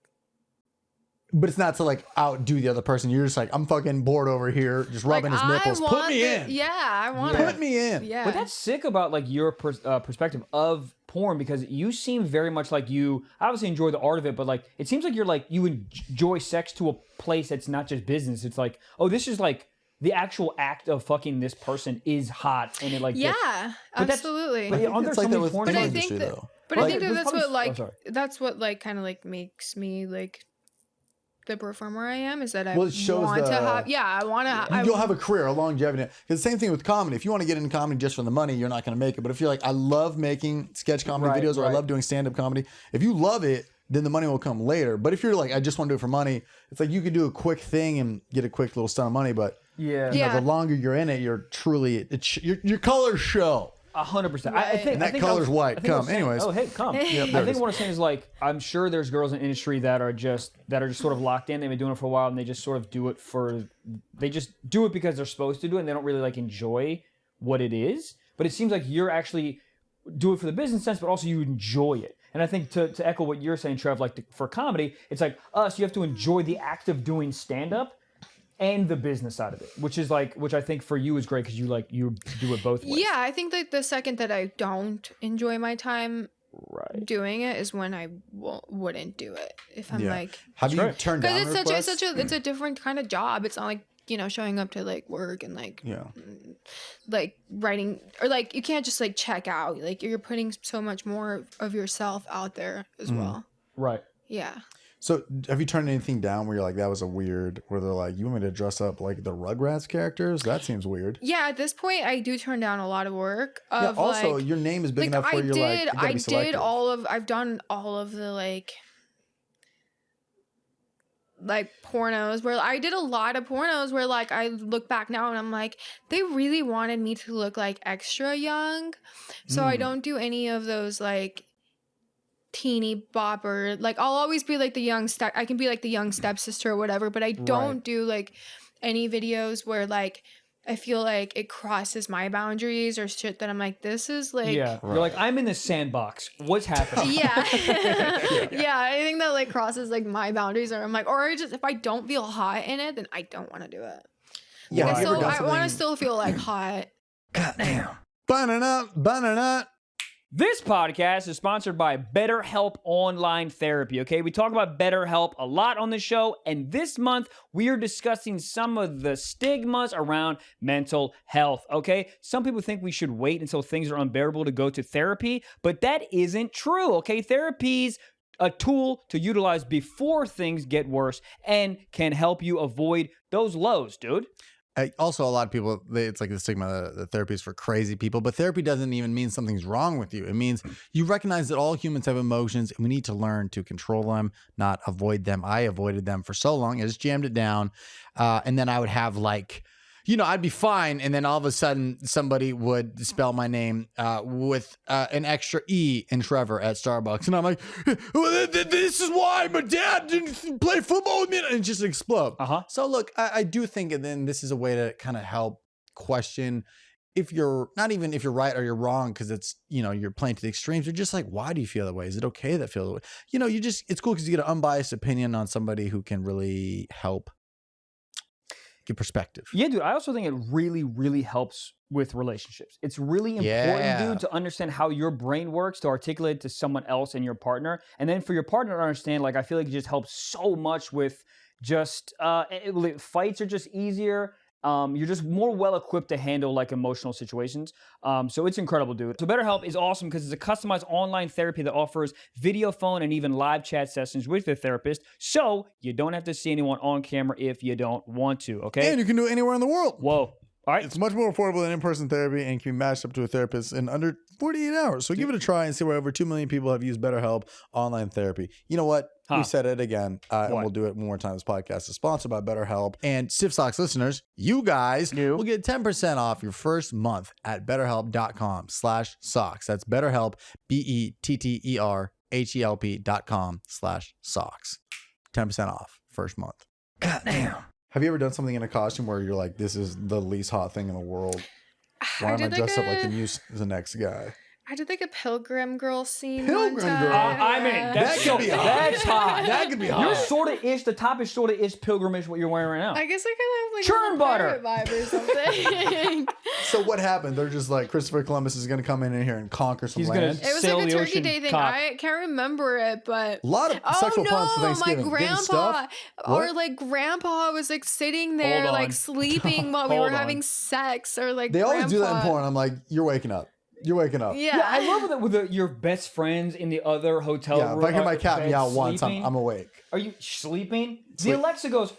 But it's not to like outdo the other person. You're just like, I'm fucking bored over here, just rubbing his nipples. Put me in. Yeah, I want to. Put me in. Yeah. But that's sick about like your perspective of porn, because you seem very much like you obviously enjoy the art of it, but like it seems like you're like you enjoy sex to a place that's not just business. It's like, oh, this is like the actual act of fucking this person is hot, and it like absolutely. But aren't there so many porn? But I think that's what like kind of like makes me like the performer I am, is that I want to have. Yeah, I want to. You'll have a career, a longevity. Because the same thing with comedy. If you want to get into comedy just for the money, you're not going to make it. But if you're like, I love making sketch comedy videos, or I love doing stand-up comedy, if you love it, then the money will come later. But if you're like, I just want to do it for money, it's like you could do a quick thing and get a quick little stunt of money. But the longer you're in it, you're truly your colors show. 100%. Right. I think that color's white. Come, anyways. Oh, hey, come. Yep, I think what I'm saying is like, I'm sure there's girls in the industry that are just sort of locked in. They've been doing it for a while, and they just sort of do it because they're supposed to do it, and they don't really like enjoy what it is. But it seems like you're actually do it for the business sense, but also you enjoy it. And I think to echo what you're saying, Trev, like for comedy, it's like us, you have to enjoy the act of doing stand-up. and the business side of it, which I think for you is great because you do it both ways. Yeah, I think that the second that I don't enjoy my time doing it is when I wouldn't do it. If I'm like, have you turned down because requests? it's a different kind of job. It's not like, you know, showing up to like work and like like writing, or like you can't just like check out. Like you're putting so much more of yourself out there as well. Right. Yeah. So have you turned anything down where you're like, that was a weird, where they're like, you want me to dress up like the Rugrats characters? That seems weird. Yeah, at this point I do turn down a lot of work. Also, your name is big enough where you're like, you gotta be selective. I've done all of the like pornos where I did a lot of pornos where like I look back now and I'm like, they really wanted me to look like extra young. So I don't do any of those like teeny bopper, like I'll always be like I can be like the young stepsister or whatever, but I don't do like any videos where like I feel like it crosses my boundaries or shit that I'm like, this is like, you're like, I'm in the sandbox, what's happening? yeah. Anything that like crosses like my boundaries, or I'm like, or just if I don't feel hot in it, then I don't want to do it. Yeah, I want to still feel like hot. Goddamn. Banana. This podcast is sponsored by BetterHelp Online Therapy, okay? We talk about BetterHelp a lot on the show, and this month we are discussing some of the stigmas around mental health, okay? Some people think we should wait until things are unbearable to go to therapy, but that isn't true, okay? Therapy's a tool to utilize before things get worse and can help you avoid those lows, dude. Also, a lot of people, it's like the stigma that therapy is for crazy people, but therapy doesn't even mean something's wrong with you. It means you recognize that all humans have emotions and we need to learn to control them, not avoid them. I avoided them for so long. I just jammed it down. And then I would have like, you know, I'd be fine. And then all of a sudden somebody would spell my name with an extra E in Trevor at Starbucks. And I'm like, this is why my dad didn't play football with me. And just explode. So look, I do think, and then this is a way to kind of help question if you're, not even if you're right or you're wrong, because it's, you know, you're playing to the extremes. You're just like, why do you feel that way? Is it okay that feels that way? You know, it's cool because you get an unbiased opinion on somebody who can really help perspective. Yeah, dude. I also think it really, really helps with relationships. It's really important, dude, to understand how your brain works, to articulate it to someone else and your partner. And then for your partner to understand, like, I feel like it just helps so much with just fights are just easier. You're just more well-equipped to handle like emotional situations. So it's incredible, dude. So BetterHelp is awesome because it's a customized online therapy that offers video, phone, and even live chat sessions with the therapist. So you don't have to see anyone on camera if you don't want to, okay? And you can do it anywhere in the world. Whoa. All right. It's much more affordable than in-person therapy and can be matched up to a therapist in under 48 hours. So give it a try and see why over 2 million people have used BetterHelp online therapy. You know what? We said it again, and we'll do it one more time. This podcast is sponsored by BetterHelp. And Stiff Socks listeners, you guys will get 10% off your first month at BetterHelp.com/socks. That's BetterHelp, BetterHelp.com/socks. 10% off first month. Goddamn. Have you ever done something in a costume where you're like, this is the least hot thing in the world? Why am I dressed up like the next guy? I did like a Pilgrim girl scene. Pilgrim girl. I mean, that's hot. That could be hot. You're sort of ish. The top is sort of ish Pilgrimish. What you're wearing right now. I guess I kind of have like churn a butter vibe or something. So what happened? They're just like, Christopher Columbus is going to come in here and conquer some land. It was like a Turkey Day thing. I can't remember it, but a lot of sexual puns for Thanksgiving. My grandpa grandpa was like sitting there like sleeping while we were having sex, or like they always do that in porn. I'm like, you're waking up. You're waking up. Yeah, I love it with your best friends in the other hotel room. If I hear my cat meow once, I'm awake. Are you sleeping? The Alexa goes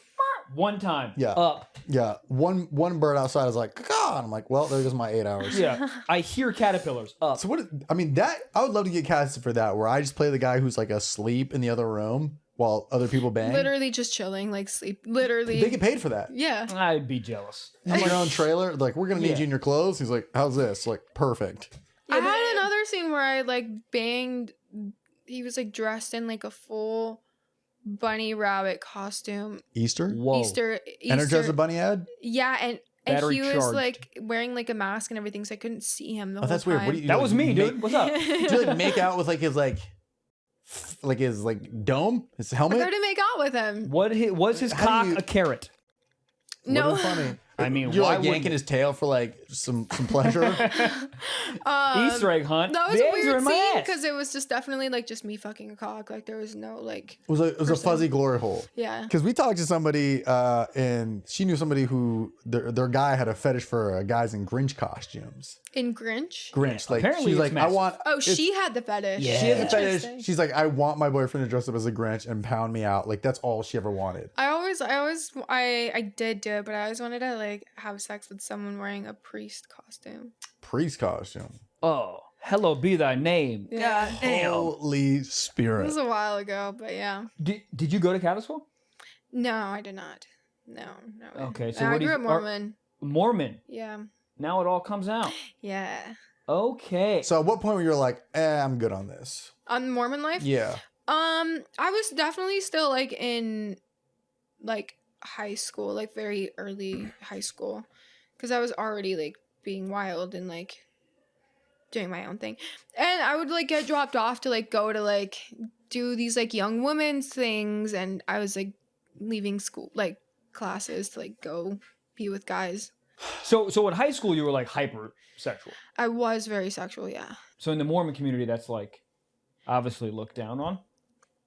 one time. Yeah. Up. Yeah. One bird outside is like, caw, and I'm like, well, there goes my 8 hours. Yeah. I hear caterpillars up. So I would love to get casted for that, where I just play the guy who's like asleep in the other room while other people bang. Literally just chilling, like sleep. Literally. They get paid for that. Yeah. I'd be jealous. In your own trailer, like, we're gonna need you in your clothes. He's like, how's this? Like, perfect. I had another scene where I like banged. He was like dressed in like a full bunny rabbit costume. Easter. Easter. Energizer Bunny ad. Yeah, and Battery he was charged. like wearing like a mask and everything, so I couldn't see him the whole That's time. weird. What do you? That was me, dude. What's up? Do you like make out with like his dome, his helmet? I tried to make out with him. Was his cock a carrot? No. funny. I mean, you're why like yanking his tail for like some pleasure. Easter egg hunt. That was The a eggs are weird in my scene ass. because it was just definitely like just me fucking a cock. Like there was no like. It was a fuzzy glory hole. Yeah. Because we talked to somebody and she knew somebody who their guy had a fetish for guys in Grinch costumes. In Grinch. Like Apparently she's like, it's I massive. want. Oh, she had the fetish. Yeah. She had the fetish. Interesting. She's like, I want my boyfriend to dress up as a Grinch and pound me out. Like that's all she ever wanted. I did do it, but I always wanted to like have sex with someone wearing a priest costume. Priest costume. Oh, hello be thy name. Yeah. God damn. Holy It Spirit. was a while ago, but yeah. Did you go to Catholic school? No, I did not. No. Okay, so I what do grew you- up Mormon. Mormon. Yeah. Now it all comes out. Yeah. Okay. So at what point were you like, I'm good on this? On Mormon life? Yeah. I was definitely still like in like high school, like very early high school, because I was already like being wild and like doing my own thing, and I would like get dropped off to like go to like do these like young women's things, and I was like leaving school like classes to like go be with guys. So in high school you were like hyper sexual. I was very sexual, yeah. So in the Mormon community that's like obviously looked down on.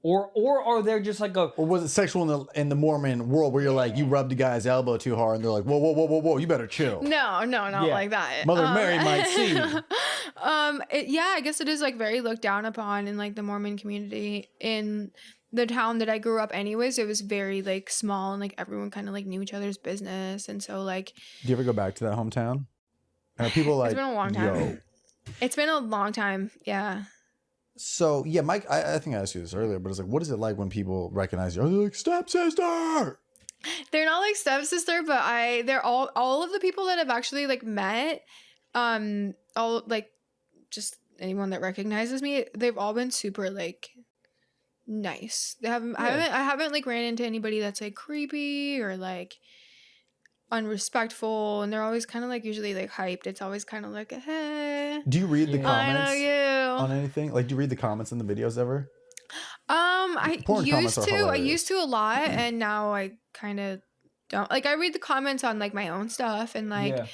Or are there just like a Or was it sexual in the Mormon world where you're like, you rubbed a guy's elbow too hard and they're like, whoa, you better chill. No, not Yeah. like that. Mother Mary might see. Yeah, I guess it is like very looked down upon in like the Mormon community. In the town that I grew up anyways, it was very like small and like everyone kind of like knew each other's business, and so like Do you ever go back to that hometown? Are people like, it's been a long time. yo? It's been a long time, yeah. So yeah, Mike, I think I asked you this earlier, but it's like, what is it like when people recognize you? Are they like stepsister? They're not like stepsister, but they're all of the people that I've actually like met, all like just anyone that recognizes me, they've all been super like nice. They haven't I haven't like ran into anybody that's like creepy or like unrespectful, and they're always kind of like usually like hyped. It's always kind of like hey, Do you read the Yeah. I know comments you. on anything? Like, do you read the comments in the videos ever? I Porn comments used are to. I hilarious. used to a lot, and now I kind of don't. Like I read the comments on like my own stuff and like yeah.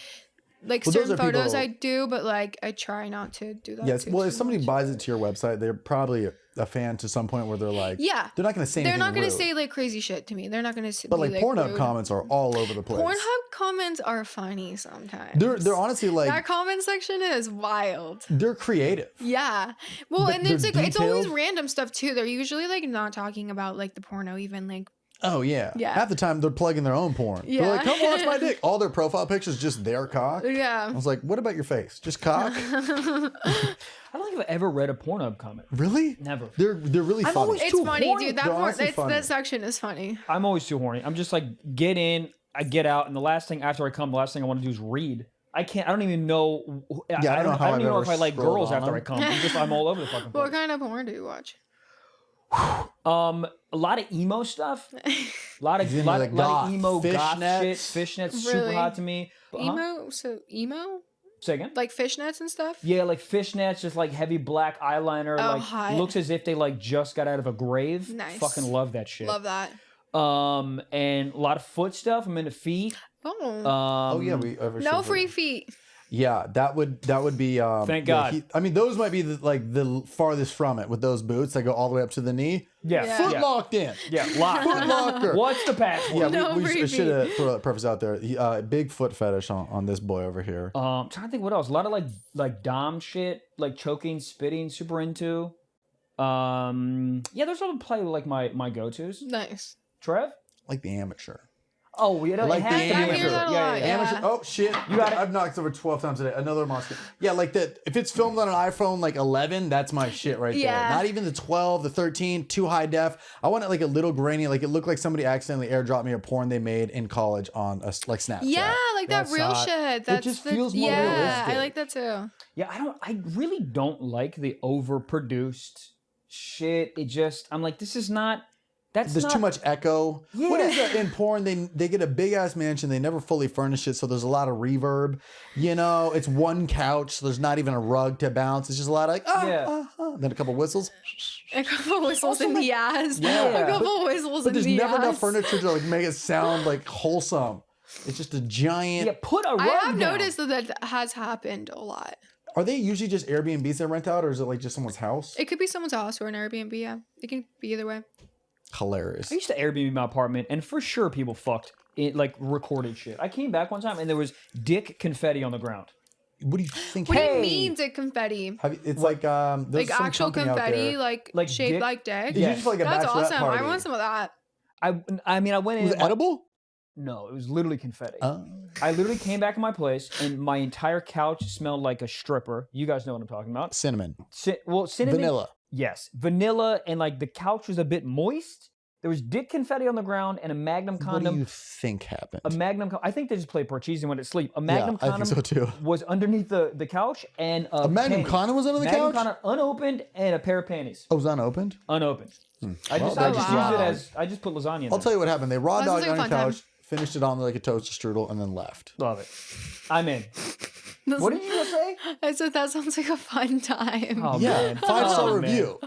like Well, those certain are photos people- I do, but like I try not to do that. Yes. too Well, if somebody much. buys it to your website, they're probably a fan to some point where they're like, Yeah. they're not going to say They're anything not going to rude. say like crazy shit to me. They're not going to But be like Pornhub rude. comments are all over the place. Pornhub comments are funny sometimes. They're honestly like, that comment section is wild. they're creative. Yeah. Well, But and it's they're like it's always detailed. random stuff too. They're usually like not talking about like the porno even like Oh yeah. Yeah. Half the time they're plugging their own porn. They're like, Yeah. come watch my dick. All their profile pictures just their cock. I yeah. was like, what about your face? Just cock? I don't think I've ever read a Pornhub comment. Really? Never. They're really I'm funny. always It's too funny, horny. dude. They're honestly funny. That section is funny. I'm always too horny. I'm just like get in, I get out, and the last thing after I come, the last thing I want to do is read. I don't even know. I don't know how I don't I've even know ever if I like scrolled girls on after them. I come. I'm all over the fucking What place. kind of porn do you watch? A lot of emo stuff. A lot of He's into, like, lot of goth, emo goth fishnets. shit. Fishnets super Really? hot to me. Huh? Emo? So emo? Say again? Like fishnets and stuff? Yeah, like fishnets, just like heavy black eyeliner. Oh, like hot. looks as if they like just got out of a grave. Nice. Fucking love that shit. Love that. And a lot of foot stuff. I'm into feet. Oh. Oh yeah, we ever No should free do. feet. Yeah, that would be. Thank yeah, God. I mean, those might be the farthest from it with those boots that go all the way up to the knee. Yeah. Yeah. Foot Yeah. locked in. Yeah, lock. Foot locker. What's the password? Yeah, No we free should have throw that preface out there. Big foot fetish on this boy over here. Trying to think what else. A lot of like dom shit, like choking, spitting, super into. Yeah, those are probably like my go-tos. Nice. Trev? Like the amateur. Oh, you know, Like it has the to be amateur. I hear that a lot, yeah. Amateur. Oh shit! You got it. I've knocked over 12 times today. Another monster. Yeah, like that. If it's filmed on an iPhone like 11, that's my shit right Yeah. there. Not even the 12, the 13, too high def. I want it like a little grainy. Like it looked like somebody accidentally airdropped me a porn they made in college on like Snapchat. Yeah, like that That's real hot. shit. That's just feels more yeah, realistic. I like that too. Yeah, I really don't like the overproduced shit. I'm like, this is not. That's There's not, too much echo. What is Yeah. that in porn? They get a big ass mansion. They never fully furnish it, so there's a lot of reverb. You know, it's one couch, so there's not even a rug to bounce. It's just a lot of like then a couple whistles. A couple whistles in the ass. Yeah. A couple whistles But in there's the never ass. enough furniture to like make it sound like wholesome. It's just a giant. Yeah, put a rug I have down. noticed that has happened a lot. Are they usually just Airbnbs that rent out, or is it like just someone's house? It could be someone's house or an Airbnb. Yeah, it can be either way. Hilarious. I used to Airbnb my apartment, and for sure people fucked it, like recorded shit. I came back one time and there was dick confetti on the ground. What do you think? What do you mean dick confetti? It's like there's Like some actual company out confetti, there. like shaped dick? like dick. It's just like a That's bachelorette awesome. party. I want some of that. I mean, I went in. Was it edible? No, it was literally confetti. I literally came back in my place and my entire couch smelled like a stripper. You guys know what I'm talking about. Cinnamon. Cinnamon. Vanilla. Yes, vanilla, and like the couch was a bit moist. There was dick confetti on the ground and a Magnum condom. What do you think happened? A Magnum. I think they just played Parcheesi and went to sleep. A Magnum condom I think so too. was underneath the couch, and A Magnum condom was under the Magnum couch? condom unopened, and a pair of panties Oh, it was unopened? unopened. I just that's used wow. it as I just put lasagna in I'll there. tell you what happened. They raw That dogged sounds on like the a fun couch, finished it on like a toaster strudel, and then left. Love it. I'm in. What did you just say? I said that sounds like a fun time. Oh, Yeah, man. 5-star Oh, man. review.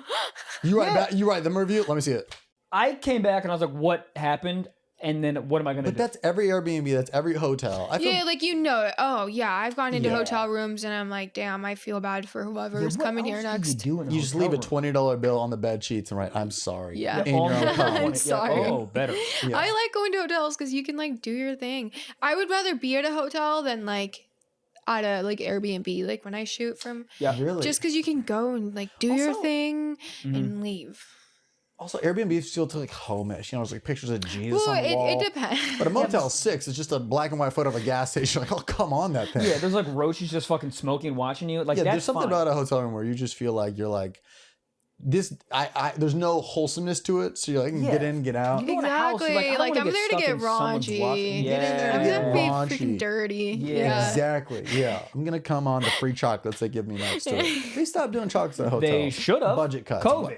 You write back, you write them a review. Let me see it. I came back and I was like, "What happened?" And then what am I gonna But do? that's every Airbnb. That's every hotel. I feel Yeah, like you know it. Oh yeah, I've gone into Yeah. hotel rooms and I'm like, damn, I feel bad for whoever's coming here next. you just leave a $20 bill on the bed sheets and write, "I'm sorry." Yeah. In your own I'm comment. sorry. Oh, better. Yeah. I like going to hotels because you can like do your thing. I would rather be at a hotel than like at a like Airbnb. Like when I shoot from, Yeah. Really? just because you can go and like do your Also- thing and leave. Also, Airbnb still to like home-ish. You know, it's like pictures of Jesus Well, on the wall. it depends. But a Motel 6 is just a black and white photo of a gas station. Like, oh, come on, that thing. Yeah, there's like roaches just fucking smoking and watching you. Like Yeah, that's there's something fine. about a hotel room where you just feel like you're like, this. There's no wholesomeness to it, so you're like, get in, get out. You go in a house, you're Exactly. I don't Like wanna I'm there to stuck get in someone's raunchy. washing- Get in there I'm and gonna get be raunchy. freaking dirty. Yeah. Exactly. Yeah, I'm gonna come on the free chocolates they give me next to it. They stopped doing chocolates at hotels. They should have. Budget cuts. COVID.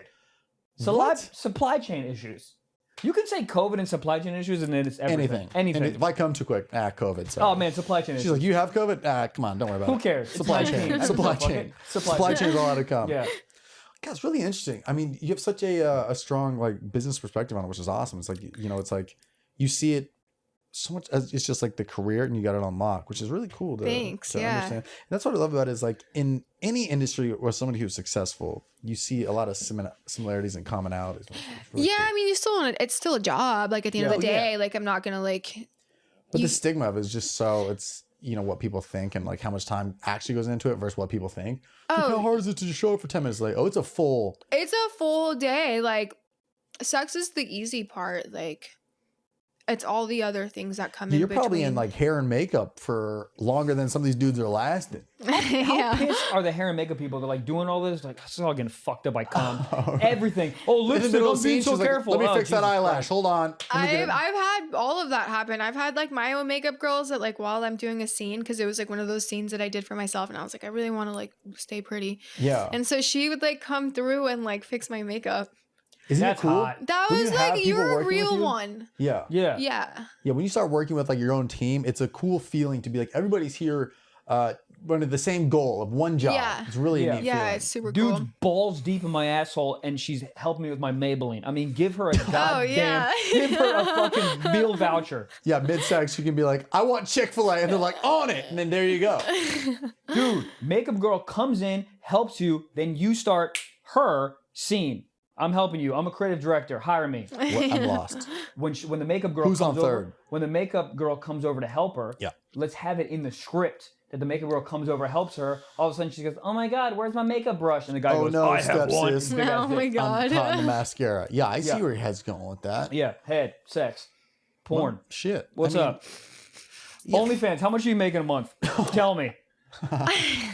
What? Supply chain issues. You can say COVID and supply chain issues, and then it's everything. Anything. And if I come too quick, COVID. Sorry. Oh man, supply chain She's issues. like, you have COVID? Come on, don't worry about it. Who cares? It's Supply 19. chain. Supply Fuck chain. it. Supply Supply chain. chain's all to come. Yeah. God, it's really interesting. I mean, you have such a strong like business perspective on it, which is awesome. It's like, you know, it's like you see it so much as it's just like the career and you got it on lock, which is really cool to, Thanks, to yeah. understand. And that's what I love about it is like in any industry where somebody who's successful, you see a lot of similarities and commonalities. Which is really Yeah, cool. I mean, you still want it. It's still a job. Like at the end of the Yeah. day, like I'm not gonna like. But the stigma of it is just so it's, you know, what people think and like how much time actually goes into it versus what people think. Like, how hard is it to just show up for 10 minutes? Like, oh, it's a full. It's a full day. Like, sex is the easy part. Like, it's all the other things that come in. You're probably in between. like hair and makeup for longer than some of these dudes are lasting. How yeah. pissed are the hair and makeup people? They're like doing all this, like this is all getting fucked up by cum. Everything. Oh, In the lipstick. middle I'm of the being scene, so she's like, careful. let me Oh, fix that Jesus eyelash. Christ. Hold on. Let me get I've it. had all of that happen. I've had like my own makeup girls that like while I'm doing a scene, because it was like one of those scenes that I did for myself, and I was like, I really want to like stay pretty, Yeah. and so she would like come through and like fix my makeup. Isn't it That's cool? hot. That When you was have like people you're a working with real you? one. Yeah. Yeah. Yeah. Yeah. When you start working with like your own team, it's a cool feeling to be like, everybody's here under the same goal of one job. Yeah. It's really a neat Yeah, feeling. it's super Dude's cool. balls deep in my asshole, and she's helping me with my Maybelline. I mean, give her a goddamn, yeah. give her a fucking meal voucher. Yeah, mid-sex, you can be like, I want Chick-fil-A, and they're like, on it, and then there you go. Dude, makeup girl comes in, helps you, then you start her scene. I'm helping you. I'm a creative director. Hire me. What? I'm lost. When the makeup girl Who's comes on over, third? when the makeup girl comes over to help her, Yeah. let's have it in the script that the makeup girl comes over, helps her. All of a sudden she goes, "Oh my God, where's my makeup brush?" And the guy Oh, goes, no, "I have one." stepsis. Big ass Oh my dick. god. I'm caught in the mascara. Yeah, I see Yeah. where your head's going with that. Yeah, head, sex, porn. Well, shit. What's I mean, up? OnlyFans. How much are you making a month? Tell me.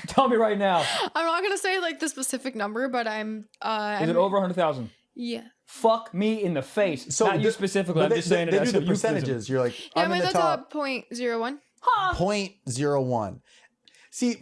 Tell me right now. I'm not gonna say like the specific number, but I'm Is it over 100,000? yeah. Fuck me in the face. Not you specifically. I'm just saying it they as do a the euphemism. percentages. You're like, Yeah, I'm in the that's top 0.01. 0.01. See,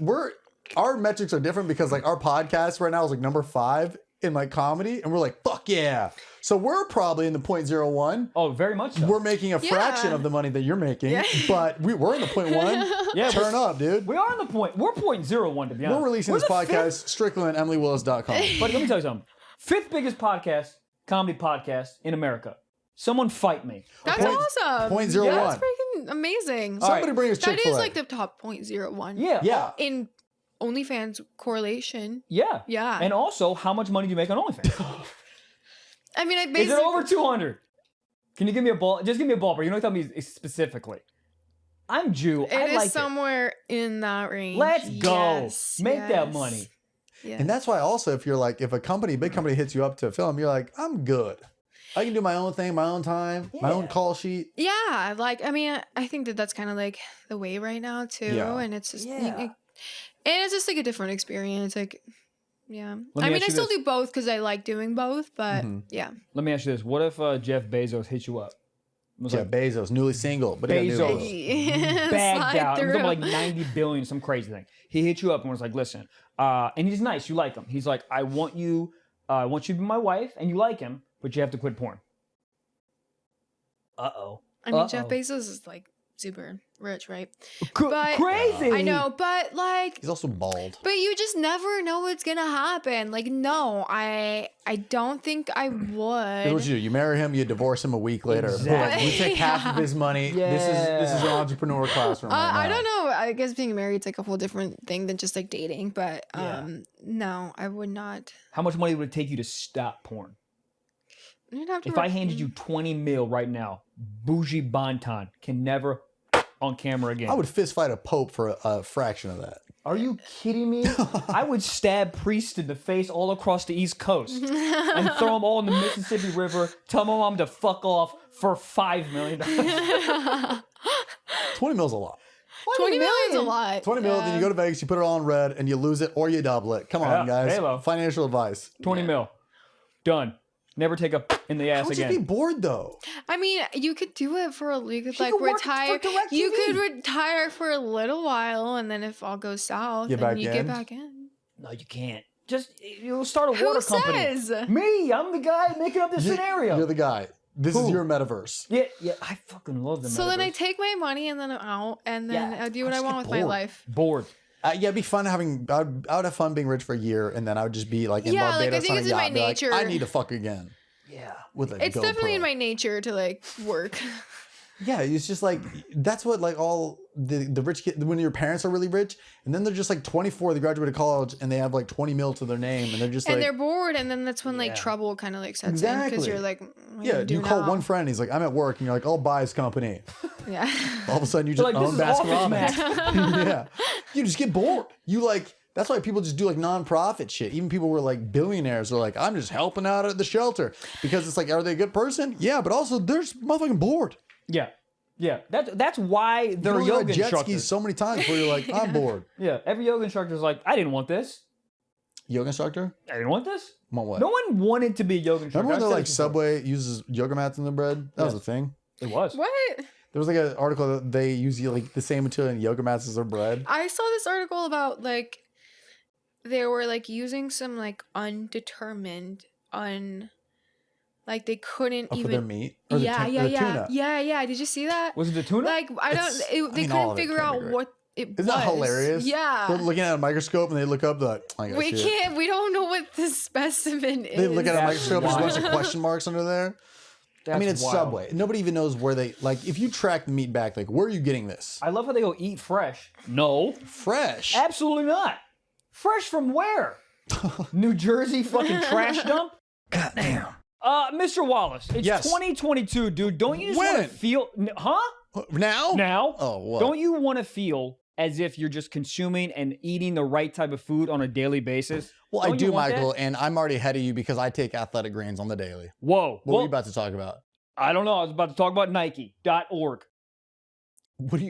our metrics are different because like our podcast right now is like number 5 in like comedy, and we're like, fuck yeah. So we're probably in the 0.01. Oh, very much so. We're making a fraction Yeah. of the money that you're making, Yeah. but we're in the 0.1. Yeah, Turn up, dude. We are on the point. We're 0.01 to be honest. We're releasing We're this the podcast strictly on EmilyWillis.com. But let me tell you something. 5th biggest podcast, comedy podcast in America. Someone fight me. That's Point- awesome. 0.01. Yeah, that's freaking fucking amazing. Somebody bring us Chick-fil-A. That is like the top 0.01. Yeah. In OnlyFans correlation. Yeah. Yeah. And also, how much money do you make on OnlyFans? I mean, I basically... Is it over 200? Can you give me a ball? Just give me a ballpark. You don't tell me specifically. I'm Jew. I It like is somewhere in that range. Let's go. Yes, Make that yes. money. Yes. And that's why also if you're like, if a big company hits you up to film, you're like, I'm good. I can do my own thing, my own time, my own call sheet. Yeah, like, I mean, I think that that's kind of like the way right now too. Yeah. And it's just, Yeah. and it's just like a different experience. Like, yeah. Let I me mean, I ask you still this. do both because I like doing both, but yeah. Let me ask you this. What if Jeff Bezos hit you up? Was Yeah, like, Bezos, newly single, but he got Bezos. new bagged Slide out. It was through. like 90 billion, some crazy thing. He hit you up and was like, listen, and he's nice. You like him. He's like, I want you to be my wife, and you like him, but you have to quit porn. Uh-oh. I mean, Jeff Bezos is like super rich, right? But- Crazy. I know, but like, He's also bald. but you just never know what's gonna happen. Like, no, I don't think I Here's would. what you do. You marry him, you divorce him a week later. Exactly. You take half of his money. This is an entrepreneur classroom right now. I don't know. I guess being married is like a whole different thing than just like dating. But no, I would not. How much money would it take you to stop porn? You'd have to If I handed you 20 mil right now, bougie Bonton can never on camera again. I would fist fight a pope for a fraction of that. Are you kidding me? I would stab priests in the face all across the East Coast and throw them all in the Mississippi River, tell my mom to fuck off for $5 million. 20 mil's a lot. 20 million's a lot. 20 mil, then you go to Vegas, you put it all on red, and you lose it or you double it. Come on, guys. Halo. Financial advice. 20 mil. Done. Never take a in the ass How would again. you be bored though? I mean, you could do it for you could like could work retire. for DirecTV. You could retire for a little while, and then if all goes south, Get then back you in? get back in. No, you can't. Just you'll start a Who water company. says? Me, I'm the guy making up the scenario. You're the guy. This is your metaverse. Yeah, I fucking love the So then I metaverse. take my money and then I'm out, and then Yeah, I do what I just want get with my bored. life. Bored. Yeah, it'd be fun having. I would have fun being rich for a year, and then I would just be like in Yeah, like, I Barbados think on a it's in yacht my and be like, nature. I need to fuck again. Yeah. With a It's definitely GoPro. in my nature to like work. Yeah, it's just like that's what like all the rich kids when your parents are really rich and then they're just like 24, they graduated college and they have like 20 mil to their name and they're just And like they're bored, and then that's when like Yeah. trouble kind of like sets in Exactly. because you're like, what do yeah, I do you call now? one friend, he's like, I'm at work, and you're like, I'll buy his company. Yeah. All of a sudden you just Like, this own is Baskin Office Robbins. Yeah, you just get bored. You like that's why people just do like nonprofit shit. Even people who are like billionaires are like, I'm just helping out at the shelter because it's like, are they a good person? Yeah, but also they're just motherfucking bored. Yeah. Yeah. That's why they're You know, yoga jet skis instructors. so many times where you're like, I'm bored. Yeah. Every yoga instructor is like, I didn't want this. Yoga instructor? I didn't want this. Want what? No one wanted to be a yoga instructor. Remember when I've they're said like it before. Subway uses yoga mats in their bread? That was a thing. It was. What? There was like an article that they use like the same material in yoga mats as their bread. I saw this article about like they were like using some like undetermined like they couldn't Oh, for even their meat? Or the tuna? yeah. Did you see that? Was it the tuna? Like I It's- don't. They I mean, all couldn't of it figure can be out great. what it Isn't was. that hilarious? Yeah. They're looking at a microscope and they look up, they're like, I got We shit. can't. We don't know what the specimen is. They look at a That's microscope, there's a bunch of wild. question marks under there. I That's mean, it's wild. Subway. Nobody even knows where they, like, if you track the meat back, like, where are you getting this? I love how they go eat fresh. No. Fresh. Absolutely not. Fresh from where? New Jersey fucking trash dump? Goddamn. Mr. Wallace, it's Yes. 2022, dude. Don't you just want When? to feel... Huh? Now? Now? Oh, what? Don't you want to feel as if you're just consuming and eating the right type of food on a daily basis? Well, Don't I you do, want Michael, that? and I'm already ahead of you because I take athletic greens on the daily. Whoa. What were you about to talk about? I don't know. I was about to talk about Nike.org.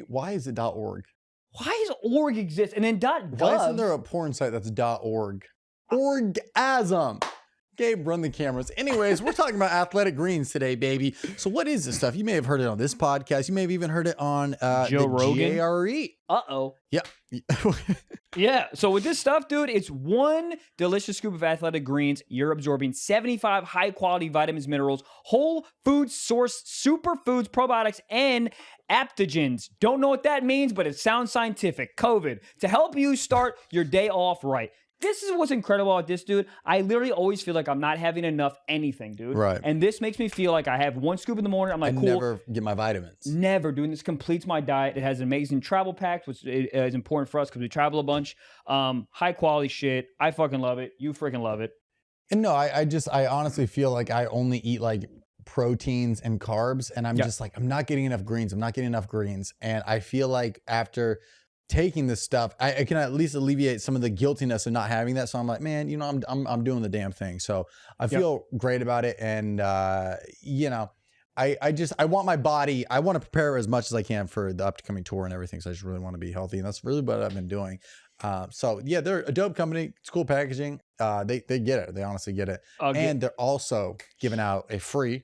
Why is it .org? Why does org exist? And then Why .gov. isn't there a porn site that's .org? Orgasm. Gabe, run the cameras. Anyways, we're talking about athletic greens today, baby. So what is this stuff? You may have heard it on this podcast. You may have even heard it on Joe the Rogan? GARE. Uh-oh. Yeah. Yeah. So with this stuff, dude, it's one delicious scoop of athletic greens. You're absorbing 75 high-quality vitamins, minerals, whole food source superfoods, probiotics, and aptogens. Don't know what that means, but it sounds scientific. COVID. To help you start your day off right. this is what's incredible about this, dude. I literally always feel like I'm not having enough anything, dude. Right. And this makes me feel like I have one scoop in the morning. I'm like, I cool. never get my vitamins. Never, dude. This completes my diet. It has amazing travel packs, which is important for us because we travel a bunch. High quality shit. I fucking love it. You freaking love it. And no, I honestly feel like I only eat like proteins and carbs, and I'm just like, I'm not getting enough greens. And I feel like after taking this stuff, I can at least alleviate some of the guiltiness of not having that. So I'm like, man, you know, I'm doing the damn thing. So I feel great about it. And you know, I want my body, I want to prepare as much as I can for the upcoming tour and everything. So I just really want to be healthy. And that's really what I've been doing. So yeah, they're a dope company. It's cool packaging. They get it. They honestly get it. And they're also giving out a free,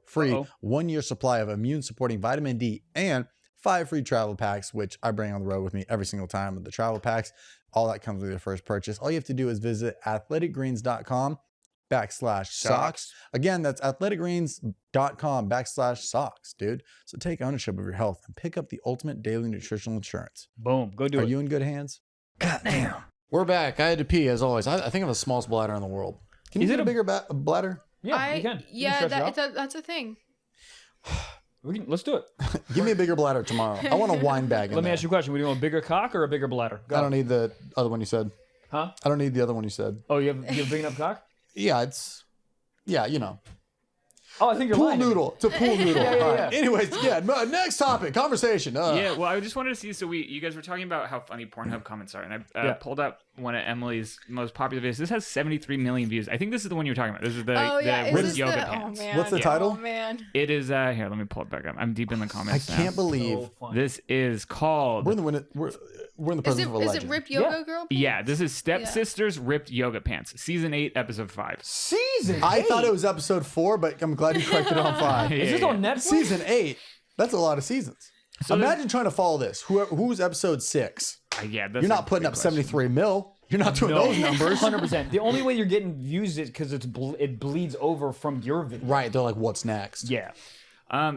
free 1 year supply of immune supporting vitamin D and 5 free travel packs, which I bring on the road with me every single time with the travel packs. All that comes with your first purchase. All you have to do is visit athleticgreens.com/socks. Again, that's athleticgreens.com/socks, dude. So take ownership of your health and pick up the ultimate daily nutritional insurance. Boom. Go do it. Are you in good hands? God damn. We're back. I had to pee as always. I think I have the smallest bladder in the world. Can you get a bigger bladder? Yeah, you can. Yeah, that's a thing. Let's do it. Give me a bigger bladder tomorrow. I want a wine bag. Let me ask you a question. Would you want a bigger cock or a bigger bladder? I don't need the other one you said. Huh? I don't need the other one you said. Oh, you have a big enough cock? Yeah, you know. Oh, I think you're pool lying. noodle. It's a pool noodle. Yeah. Anyways, next topic, conversation. Yeah, well, I just wanted to see. So you guys were talking about how funny Pornhub comments are, and I pulled up one of Emily's most popular videos. This has 73 million views. I think this is the one you were talking about. This is the riff yoga pants. Oh, man. What's the title? Oh man. It is here. Let me pull it back up. I'm deep in the comments. I can't believe this is called. We're in the presence of a legend. Is it Ripped Yoga Girl? Yeah, this is Stepsisters Ripped Yoga Pants, season 8, episode 5. Season 8? I thought it was episode 4, but I'm glad you corrected it on 5. Is this on Netflix? Season 8. That's a lot of seasons. So imagine trying to follow this. Who's episode 6? Yeah, you're not putting up 73 mil. You're not doing those numbers. 100%. The only way you're getting views is because it bleeds over from your video. Right. They're like, what's next? Yeah.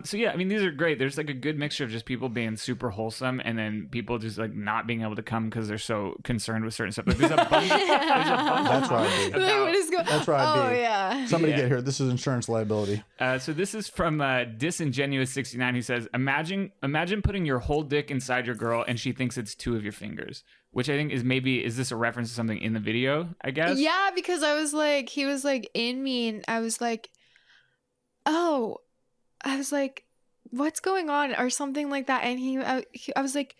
So yeah, I mean, these are great. There's like a good mixture of just people being super wholesome and then people just like not being able to come because they're so concerned with certain stuff. Like there's a bunch. That's right. That's right. Oh yeah. Somebody get here. This is insurance liability. So this is from Disingenuous69. He says, imagine putting your whole dick inside your girl and she thinks it's 2 of your fingers. Which I think is this a reference to something in the video, I guess? Yeah, because I was like, he was like in me and I was like, oh. I was like, what's going on or something like that. And I was like,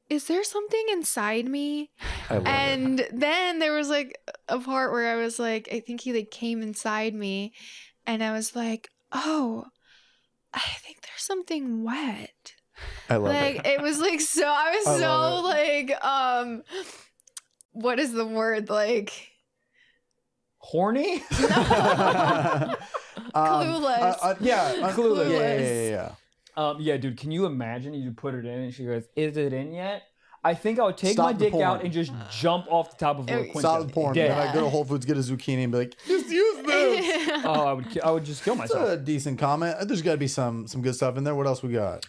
is there something inside me? And then there was like a part where I was like, I think he like came inside me and I was like, oh, I think there's something wet. I love it. It was like, so I was so like, what is the word? Like horny? Clueless. Clueless. Yeah. Yeah, dude, can you imagine you put it in and she goes, is it in yet? I think I would take my dick out and just jump off the top of her. Stop the porn. Then I go to Whole Foods, get a zucchini and be like, just use this. Oh, I would just kill myself. That's a decent comment. There's got to be some good stuff in there. What else we got?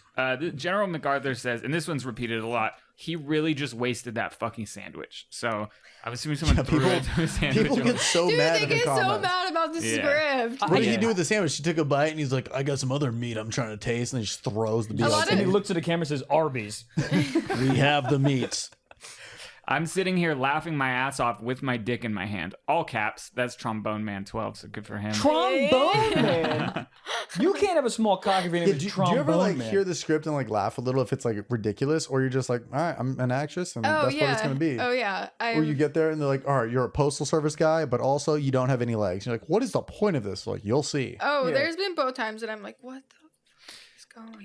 General MacArthur says, and this one's repeated a lot, he really just wasted that fucking sandwich. So I'm assuming someone threw it to a sandwich. People get so mad in the comments. They get so mad about the script. What did he do with the sandwich? He took a bite and he's like, I got some other meat I'm trying to taste. And he just throws the meat out. And he looks at the camera and says, Arby's. We have the meats. I'm sitting here laughing my ass off with my dick in my hand. All caps. That's Trombone Man 12, so good for him. Trombone Man? You can't have a small cock if your name is Trombone Man. Do you ever like hear the script and like laugh a little if it's like ridiculous, or you're just like, all right, I'm an actress and that's what it's gonna be. Oh yeah. Or you get there and they're like, all right, you're a postal service guy, but also you don't have any legs. You're like, what is the point of this? Like, you'll see. Oh, there's been both times that I'm like, what the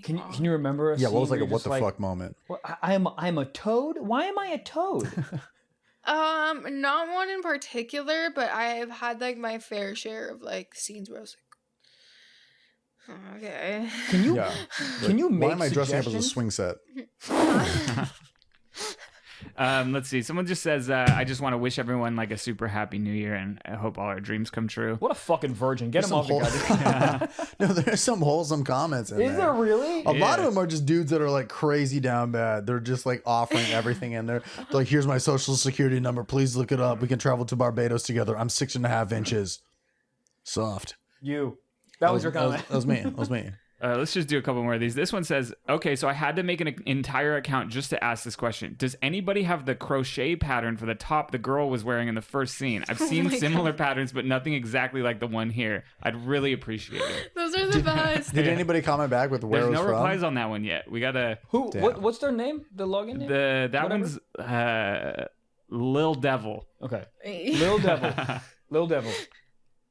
Can you remember a scene what was like a what the like, fuck moment? Well, I'm a toad? Why am I a toad? Not one in particular, but I've had like my fair share of like scenes where I was like, oh, okay. Can you make why am I dressing up as a swing set? Let's see. Someone just says, I just want to wish everyone like a super happy new year, and I hope all our dreams come true. What a fucking virgin. Get him off the guy. No, there's some wholesome comments in there. Is there really? A lot of them are just dudes that are like crazy down bad. They're just like offering everything in there. They're like, here's my social security number. Please look it up. We can travel to Barbados together. I'm 6.5 inches. Soft. That was your comment. That was me. Let's just do a couple more of these. This one says, okay, so I had to make an entire account just to ask this question. Does anybody have the crochet pattern for the top the girl was wearing in the first scene? I've seen similar patterns, but nothing exactly like the one here. I'd really appreciate it. Those are the best. Did anybody comment back with where There's it was no from? replies on that one yet. We gotta. Who? Damn. What's their name? The login name? That Whatever. one's Lil Devil. Okay. Lil Devil. Lil Devil.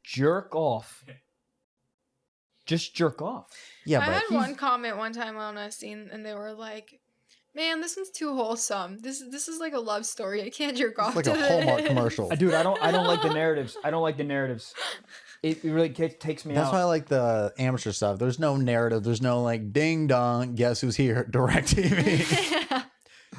Jerk off. Just jerk off. Yeah, I but had one comment one time on a scene, and they were like, "Man, this one's too wholesome. This is like a love story. I can't jerk off it's to like a this." Hallmark commercial. Dude, I don't like the narratives. I don't like the narratives. It really takes me That's out. why I like the amateur stuff. There's no narrative. There's no like ding dong. Guess who's here? Direct TV.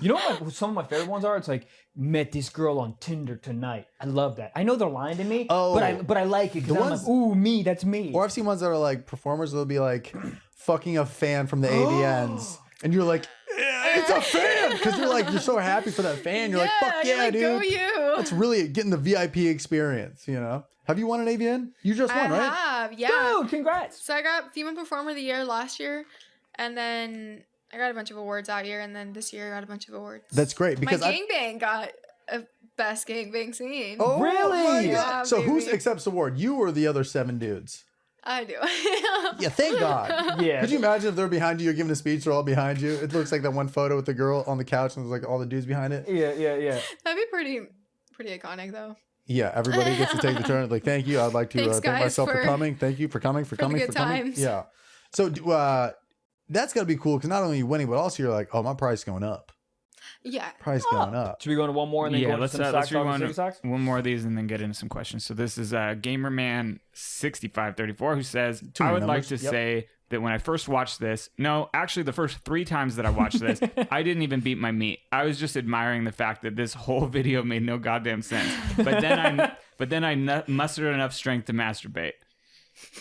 You know what some of my favorite ones are? It's like, met this girl on Tinder tonight. I love that. I know they're lying to me, but I like it because I'm like, ooh, me, that's me. Or I've seen ones that are like performers. They'll be like fucking a fan from the AVNs, and you're like, yeah, it's a fan, because you're so happy for that fan. You're like, fuck yeah, like, dude. Go you. That's really getting the VIP experience. You know? Have you won an AVN? You just won, right? I have, yeah. Dude, congrats. So I got Female Performer of the Year last year, and then I got a bunch of awards out here, and then this year I got a bunch of awards. That's great because my gangbang got a best gangbang scene. Oh, Really? my God. Yeah, So who baby. accepts the award? You or the other 7 dudes? I do. Yeah, thank God. Yeah. Could you imagine if they're behind you, you're giving a speech, they're all behind you? It looks like that one photo with the girl on the couch and there's like all the dudes behind it. Yeah. That'd be pretty iconic though. Yeah, everybody gets to take the turn. Like, thank you. I'd like to Thanks, thank guys, myself for for- coming. Thank you for coming, for coming, good for coming. times. Yeah. So that's got to be cool because not only are you winning, but also you're like, oh, my price going up. Yeah. Price going up. Should we go into one more and then go into let's some let's socks, do socks? one more of these and then get into some questions. So this is Gamerman6534 who says, Too I many would numbers. like to say that when I first watched this, no, actually the first 3 times that I watched this, I didn't even beat my meat. I was just admiring the fact that this whole video made no goddamn sense. But then I mustered enough strength to masturbate.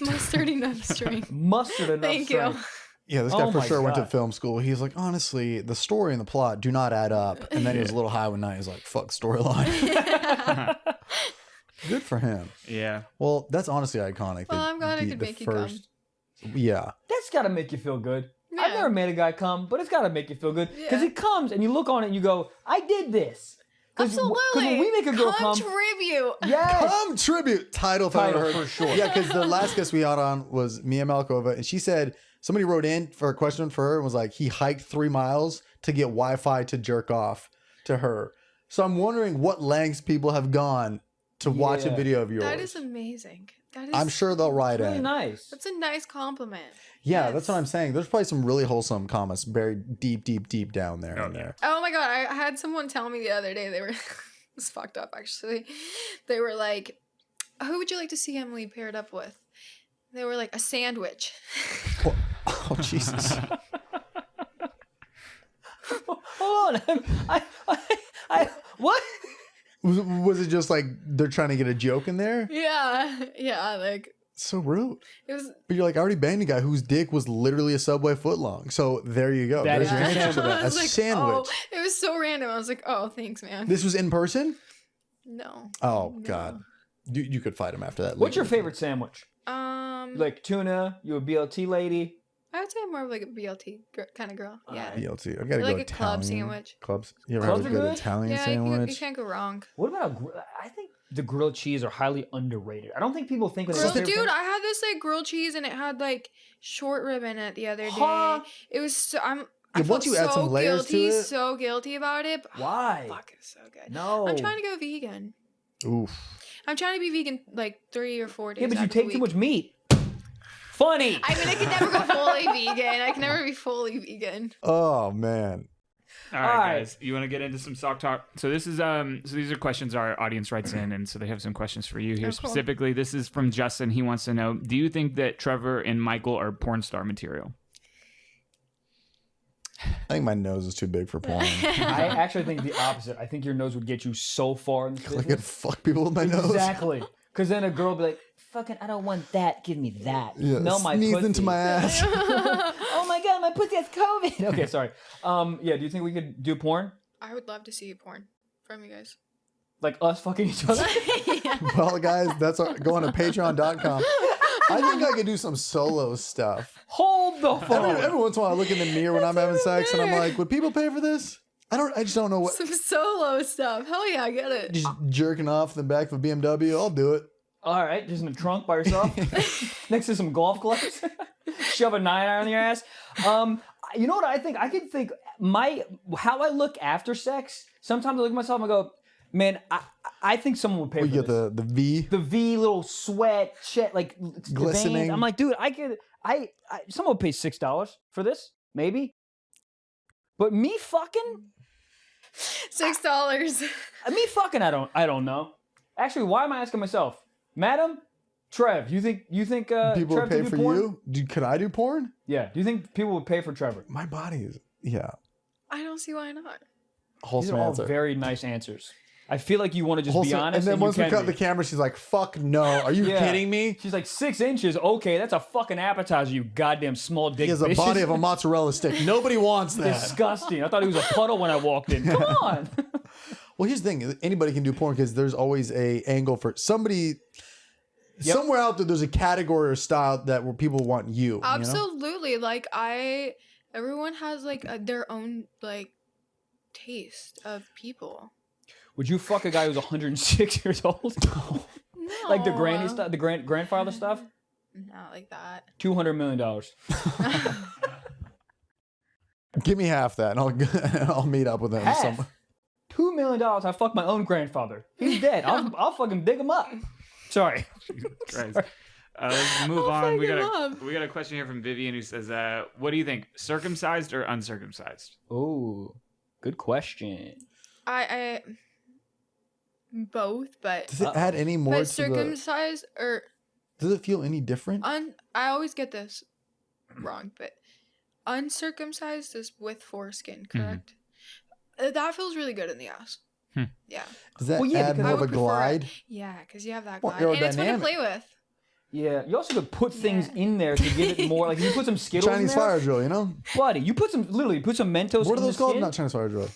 Mustard enough strength. Mustard enough Thank you. strength. Yeah, this guy Oh for my sure went to God. film school. He's like, honestly, the story and the plot do not add up. And then he was a little high one night. He's like, fuck storyline. Good for him. Yeah. Well, that's honestly iconic. Well, I'm glad I could make you come. Yeah. That's got to make you feel good. Yeah. I've never made a guy come, but it's got to make you feel good. Because Yeah. it comes and you look on it and you go, I did this. Absolutely. Because when we make a girl come, tribute. yes. Come tribute title if I ever Title, heard. for sure. Yeah, because the last guest we had on was Mia Malkova, and she said somebody wrote in for a question for her and was like, he hiked 3 miles to get Wi-Fi to jerk off to her. So I'm wondering what lengths people have gone to watch a Yeah. video of yours. That is amazing. That is I'm sure they'll write Really in. nice. That's a nice compliment. Yeah, Yes. that's what I'm saying. There's probably some really wholesome comments buried deep down there. Oh, in there. Oh my god, I had someone tell me the other day, they were it's fucked up actually. They were like, who would you like to see Emily paired up with? They were like, a sandwich. Oh, Jesus. Hold on. I what? Was it just like they're trying to get a joke in there? Yeah, like So rude. it was. But you're like, I already banged a guy whose dick was literally a Subway foot long. So there you go. That There's is your a answer to sandwich. that. I A was like, sandwich. oh, it was so random. I was like, oh, thanks, man. This was in person? No. Oh, No. God. You could fight him after that. What's your legally. favorite sandwich? Like Like tuna? You a BLT lady? I would say I'm more of like a BLT kind of girl. Yeah. BLT. I gotta Or like go a club Italian. sandwich. Clubs. You ever Clubs have a are good good? Italian Yeah, sandwich? you can't go wrong. What about I think the grilled cheese are highly underrated. I don't think people think when they Grilled, say- dude, I had this like grilled cheese and it had like short rib in it the other day. Huh? It was so I Yeah, felt once you add so some layers to guilty, it- so guilty about it. But, Why? Fuck, it's so good. No. I'm trying to go vegan. Oof. I'm trying to be vegan like 3 or 4 days. Yeah, but you out of the take too week. much meat. Funny. I mean, I can never go fully vegan. I can never be fully vegan. Oh, man. All All right, right. guys. You want to get into some sock talk? So this is so these are questions our audience writes in, and so they have some questions for you here Oh, cool. specifically. This is from Justin. He wants to know: do you think that Trevor and Michael are porn star material? I think my nose is too big for porn. I actually think the opposite. I think your nose would get you so far in this business. I could fuck people with my nose. Exactly. Because then a girl would be like, fucking, I don't want that. Give me that. Yeah, Smell my sneeze pussy. into my ass. Oh my God, my pussy has COVID. Okay, sorry. Yeah, do you think we could do porn? I would love to see porn from you guys. Like us fucking each other? Well, guys, go on to patreon.com. I think I could do some solo stuff. Hold the phone. Every once in a while I look in the mirror when I'm having sex and I'm like, would people pay for this? I just don't know what. Some solo stuff. Hell yeah, I get it. Just jerking off in the back of a BMW, I'll do it. All right, just in the trunk by yourself, next to some golf clubs, shove a 9-iron in your ass. You know what I think? I could think how I look after sex. Sometimes I look at myself and I go, man, I think someone would pay for get this. the V. The V, little sweat, like Glistening. veins. I'm like, dude, someone would pay $6 for this, maybe. But me fucking $6. me fucking, I don't know. Actually, why am I asking myself? Madam, Trev, you think people Trev would pay do for porn? you? Could I do porn? Yeah. Do you think people would pay for Trevor? My body is, yeah. I don't see why not. These Wholesome are all answer. very nice answers. I feel like you want to just be Wholesome. honest. And then once we you cut can the be. camera, she's like, fuck no. Are you kidding me? She's like, 6 inches. Okay, that's a fucking appetizer, you goddamn small dick He has a bitches. body of a mozzarella stick. Nobody wants that. Disgusting. I thought he was a puddle when I walked in. Come on. Well, here's the thing. Anybody can do porn because there's always a angle for somebody. Yep. Somewhere out there, there's a category or style where people want you. Absolutely. You know? Like everyone has like their own like taste of people. Would you fuck a guy who's 106 years old? No. Like the granny stuff, the grandfather stuff? Not like that. $200 million. Give me half that, and I'll meet up with him. Half? Somewhere. $2 million. I fuck my own grandfather. He's dead. I'll fucking dig him up. Sorry. Jesus Christ. Let's move on. We got a question here from Vivian who says, what do you think, circumcised or uncircumcised? Oh, good question. I both, but Does it add any more but to circumcised or Does it feel any different? I always get this wrong, but uncircumcised is with foreskin, correct? That feels really good in the ass. Yeah. Does that Well, yeah, add because more I of a would prefer glide? Yeah, because you have that More glide, and it's fun to aerodynamic. play with. Yeah, you also could put things Yeah. in there to give it more. Like if you put some Skittles Chinese in there, fire drill, you know? buddy. You put some Mentos. What are in those the called? skin. Not Chinese fire drill.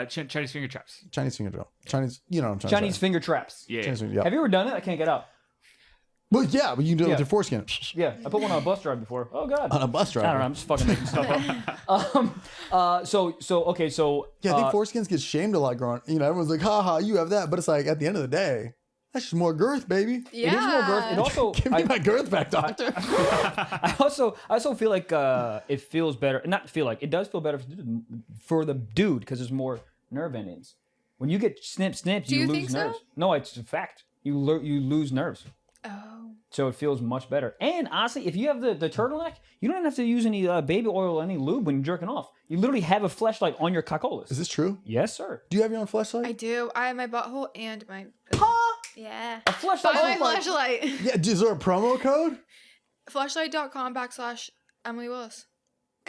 Chinese finger traps. Chinese finger drill. Chinese, you know what I'm trying to Chinese say. finger traps. Yeah. Chinese finger, yeah. Have you ever done it? I can't get out. Well, yeah, but you can do it Yeah. with your foreskin. Yeah, I put one on a bus drive before. Oh god. On a bus driver. I don't know. I'm just fucking making stuff up. So okay. So Yeah, I think foreskins get shamed a lot growing. You know, everyone's like, haha, you have that. But it's like, at the end of the day, that's just more girth, baby. Yeah. it is more girth. It also Give me my girth back, doctor. I also feel like it feels better. Not feel like it does feel better for the dude because there's more nerve endings. When you get snips, Do you you lose think so? nerves. No, it's a fact. You lose nerves. Oh. So it feels much better. And honestly, if you have the turtleneck, you don't have to use any baby oil or any lube when you're jerking off. You literally have a fleshlight on your cockolis. Is this true? Yes, sir. Do you have your own fleshlight? I do. I have my butthole and my. Huh? Yeah. A fleshlight. Buy my flashlight. Yeah, is there a promo code? Flashlight.com/Emily Willis.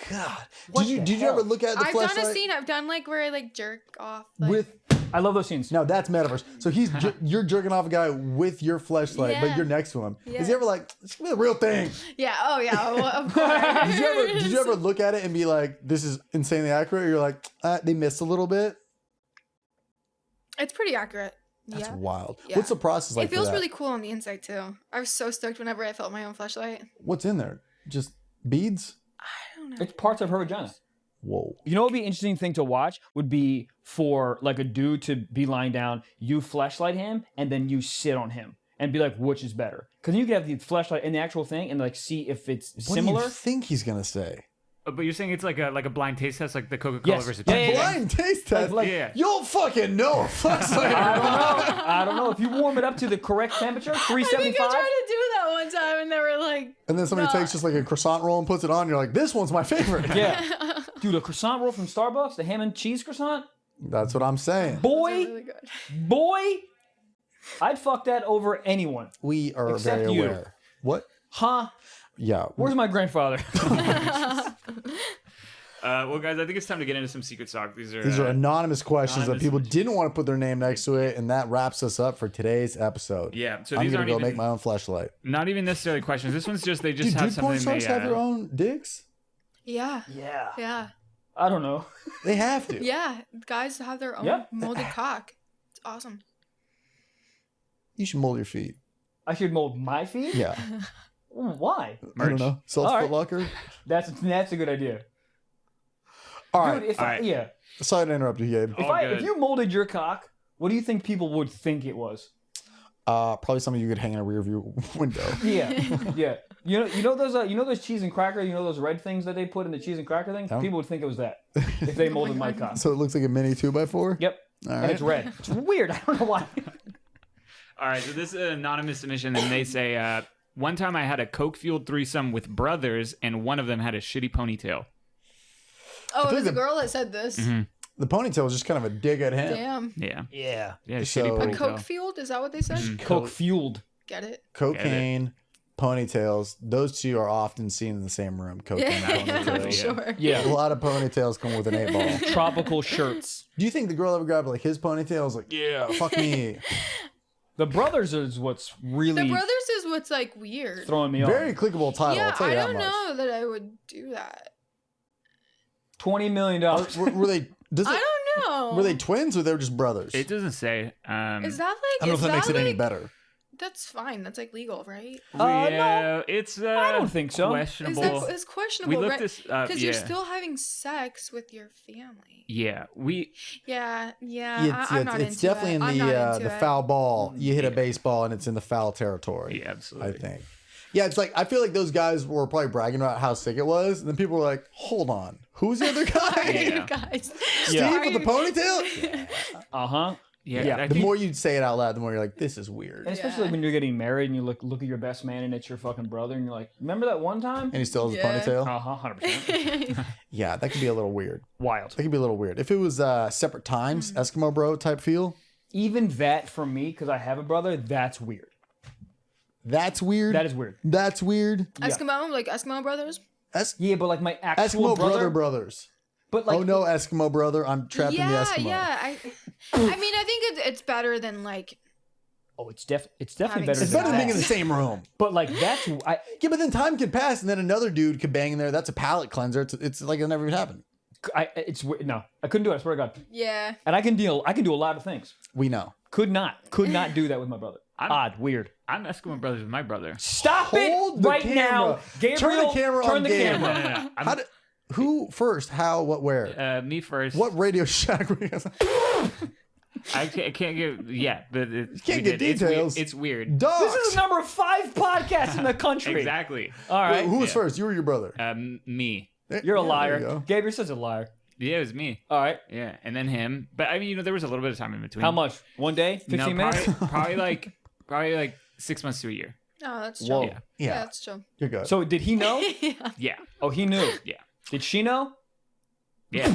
God. What Did the you hell? ever look at the I've fleshlight? done a scene. I've done like where I like jerk off. Like, With I love those scenes. now that's metaverse. So you're jerking off a guy with your fleshlight, but Yeah. you're next to him. Yeah. Is he ever like, it's gonna be the real thing? yeah. Oh yeah. Well, of course. Did you ever look at it and be like, this is insanely accurate? Or you're like, they missed a little bit. It's pretty accurate. That's yeah. wild. Yeah. What's the process like? It feels for that? really cool on the inside too. I was so stoked whenever I felt my own flashlight. What's in there? Just beads? I don't know. It's parts of her vagina. Whoa. You know what would be an interesting thing to watch would be for like a dude to be lying down, you fleshlight him, and then you sit on him and be like, which is better? Because you could have the fleshlight and the actual thing and like see if it's What similar. do you think he's gonna say? But you're saying it's like a blind taste test, like the Coca-Cola Yes. versus Yeah, Pepsi. yeah, yeah. Blind taste test. Like- Yeah. You'll fucking know. Fleshlight. I don't know. If you warm it up to the correct temperature, I think I 375. tried to do that one time, and they were like, And then somebody No. takes just like a croissant roll and puts it on. You're like, this one's my favorite. Yeah. Dude, a croissant roll from Starbucks, the ham and cheese croissant. That's what I'm saying. Boy, "Those are really good." boy, I'd fuck that over anyone. We are Except very you. aware. What? Huh? Yeah. Where's my grandfather? Well, guys, I think it's time to get into some secret talk. These are anonymous questions that people submissions. didn't want to put their name next to it, and that wraps us up for today's episode. Yeah, so I'm these gonna aren't go even make my own fleshlight. not even necessarily questions. This one's just they just Dude, have do porn something stars have their own dicks? Yeah. Yeah. Yeah. I don't know. They have to. Yeah. Guys have their own molded cock. It's awesome. You should mold your feet. I should mold my feet? Yeah. Why? I don't know. Sell All right. Foot Locker. That's a good idea. All right. Dude, if All I, right. yeah. Sorry to interrupt you, Gabe. If you molded your cock, what do you think people would think it was? Probably something you could hang in a rear view window. Yeah. Yeah. You know those cheese and cracker, those red things that they put in the cheese and cracker thing? Yeah. People would think it was that if they molded my cock. So it looks like a mini 2x4? Yep. All And right. it's red. It's weird. I don't know why. All right, so this is an anonymous submission, and they say, one time I had a coke-fueled threesome with brothers, and one of them had a shitty ponytail. Oh, feel it was like a girl that said this. The ponytail was just kind of a dig at him. Damn. Yeah. Yeah. Yeah, So- shitty A ponytail. Coke fueled? Is that what they said? Coke fueled. Get it? Cocaine, ponytails. Those two are often seen in the same room. Cocaine and Yeah, ponytails. for sure. A Yeah. lot of ponytails come with an 8-ball. Tropical shirts. Do you think the girl ever grabbed like his ponytail? Was like, yeah, fuck me. The brothers is what's really The brothers is what's like weird. throwing me off. Very clickable title. Yeah, I'll tell you I that don't much. know that I would do that. $20 million. Were they? Does it, I don't know. were they twins or they were just brothers? It doesn't say. Is that like? I don't know if that makes it any better. That's fine. That's like legal, right? Yeah, it's I don't think so. questionable. It's questionable, We looked right? this up. Because Yeah. you're still having sex with your family. Yeah, Yeah. It's I'm not into definitely it. in I'm not the into it. foul ball. You hit a baseball and it's in the foul territory. Yeah, absolutely. I think. Yeah, it's like I feel like those guys were probably bragging about how sick it was, and then people were like, "Hold on, who's the other guy? Yeah. Guys. Steve Yeah. with the ponytail?" Uh-huh. Yeah, I The think- more you say it out loud, the more you're like, "This is weird." And especially when you're getting married and you look at your best man and it's your fucking brother and you're like, remember that one time? And he still has Yeah. a ponytail. Uh-huh, 100%. Yeah, that could be a little weird. Wild. That could be a little weird. If it was separate times, Eskimo bro type feel, Even that for me, because I have a brother, that's weird. that's weird. That is weird. That's weird. Eskimo, like Eskimo brothers. Yeah, but like my actual Eskimo brothers. But like, Oh no, Eskimo brother, I'm trapped in the Eskimo. Yeah. I mean, I think it's better than like. oh, it's definitely Having better It's than better than being in that. the same room. But like that's Yeah, but then time can pass, and then another dude could bang in there. That's a palate cleanser. It's like it never even happened. no, I couldn't do it. I swear to God. Yeah. And I can do a lot of things. We know. Could not do that with my brother. Odd, weird. I'm Eskimo brothers with my brother. Stop Hold it the right camera. now, Gabriel. Turn the camera turn on the Gabe. camera. No. How did, who first? How? What? Where? Me first. What Radio Shack were you guys? I can't give. Yeah, but can't we get did. It's details. It's weird. Dogs. This is the number 5 podcast in the country. Exactly. All right. Wait, who was Yeah. first? You or your brother? Me. You're a Yeah, liar. there you go. Gabriel says a liar. Yeah, it was me. All right. Yeah, and then him. But I mean, there was a little bit of time in between. How much? 1 day? 15 minutes? Probably like 6 months to a year. Oh, that's Whoa. true. Yeah. Yeah, Yeah, that's true. you're good. So did he know? Yeah. Oh, he knew. Yeah. Did she know? Yeah.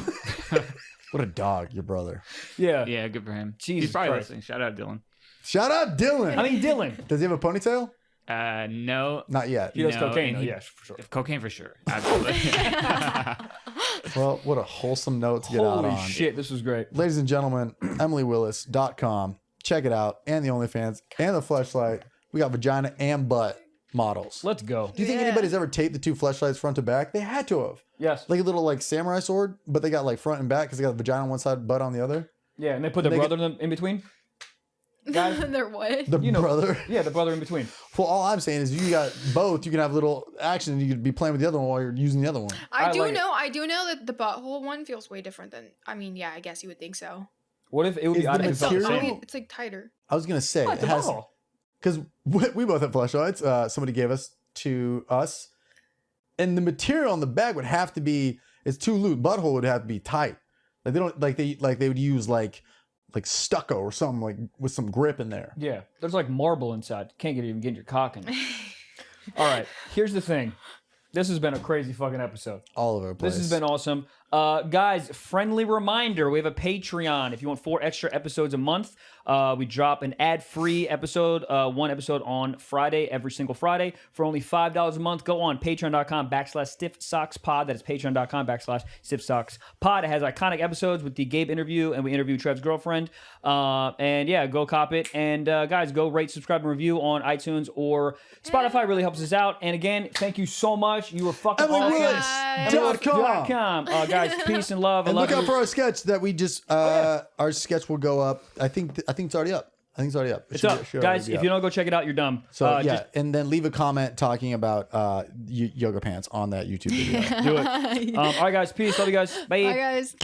What a dog, your brother. Yeah. Yeah. Good for him. Jesus He's probably Christ. listening. Shout out Dylan. Shout out Dylan. I mean, Dylan. Does he have a ponytail? No. Not yet. He does No, cocaine. and though, he- yes, for sure. Cocaine for sure. Absolutely. Well, what a wholesome note to get out Holy on. shit, this was great. Ladies and gentlemen, EmilyWillis.com. Check it out. And the OnlyFans and the Fleshlight. We got vagina and butt models. Let's go. Do you think Yeah. anybody's ever taped the two fleshlights front to back? They had to have. Yes. Like a little like samurai sword, but they got like front and back because they got the vagina on one side, butt on the other. Yeah, and they put the They brother in between. Guys. They're what? The You know- brother. Yeah, the brother in between. Well, all I'm saying is you got both. You can have a little action and you could be playing with the other one while you're using the other one. I I do like it. know. I do know that the butthole one feels way different than. I mean, yeah, I guess you would think so. What if it would Is be? I the think it felt the material- same. I mean, it's like tighter. I was going to say, What, it the has, butthole? because we both have fleshlights. Somebody gave us to us. And the material on the bag would have to be, it's too loose. Butthole would have to be tight. Like they don't, they would use like stucco or something like with some grip in there. Yeah, there's like marble inside. Can't even get your cock in. All right, here's the thing. This has been a crazy fucking episode. All over the place. This has been awesome. Guys, friendly reminder, we have a Patreon. If you want 4 extra episodes a month, we drop an ad-free episode, one episode on Friday, every single Friday, for only $5 a month. Go on patreon.com/stiffsockspod. That is patreon.com/stiffsockspod. It has iconic episodes with the Gabe interview, and we interview Trev's girlfriend. And yeah, go cop it. And guys, go rate, subscribe, and review on iTunes or Spotify. Really helps us out. And again, thank you so much. You were fucking awesome. EmilyWillis.com. Guys, peace and love. And look out for our sketch that we just. Our sketch will go up. I think it's already up. It's up, guys. If you don't go check it out, you're dumb. So and then leave a comment talking about yoga pants on that YouTube video. Do it. All right, guys. Peace. Love you guys. Bye. Bye, guys.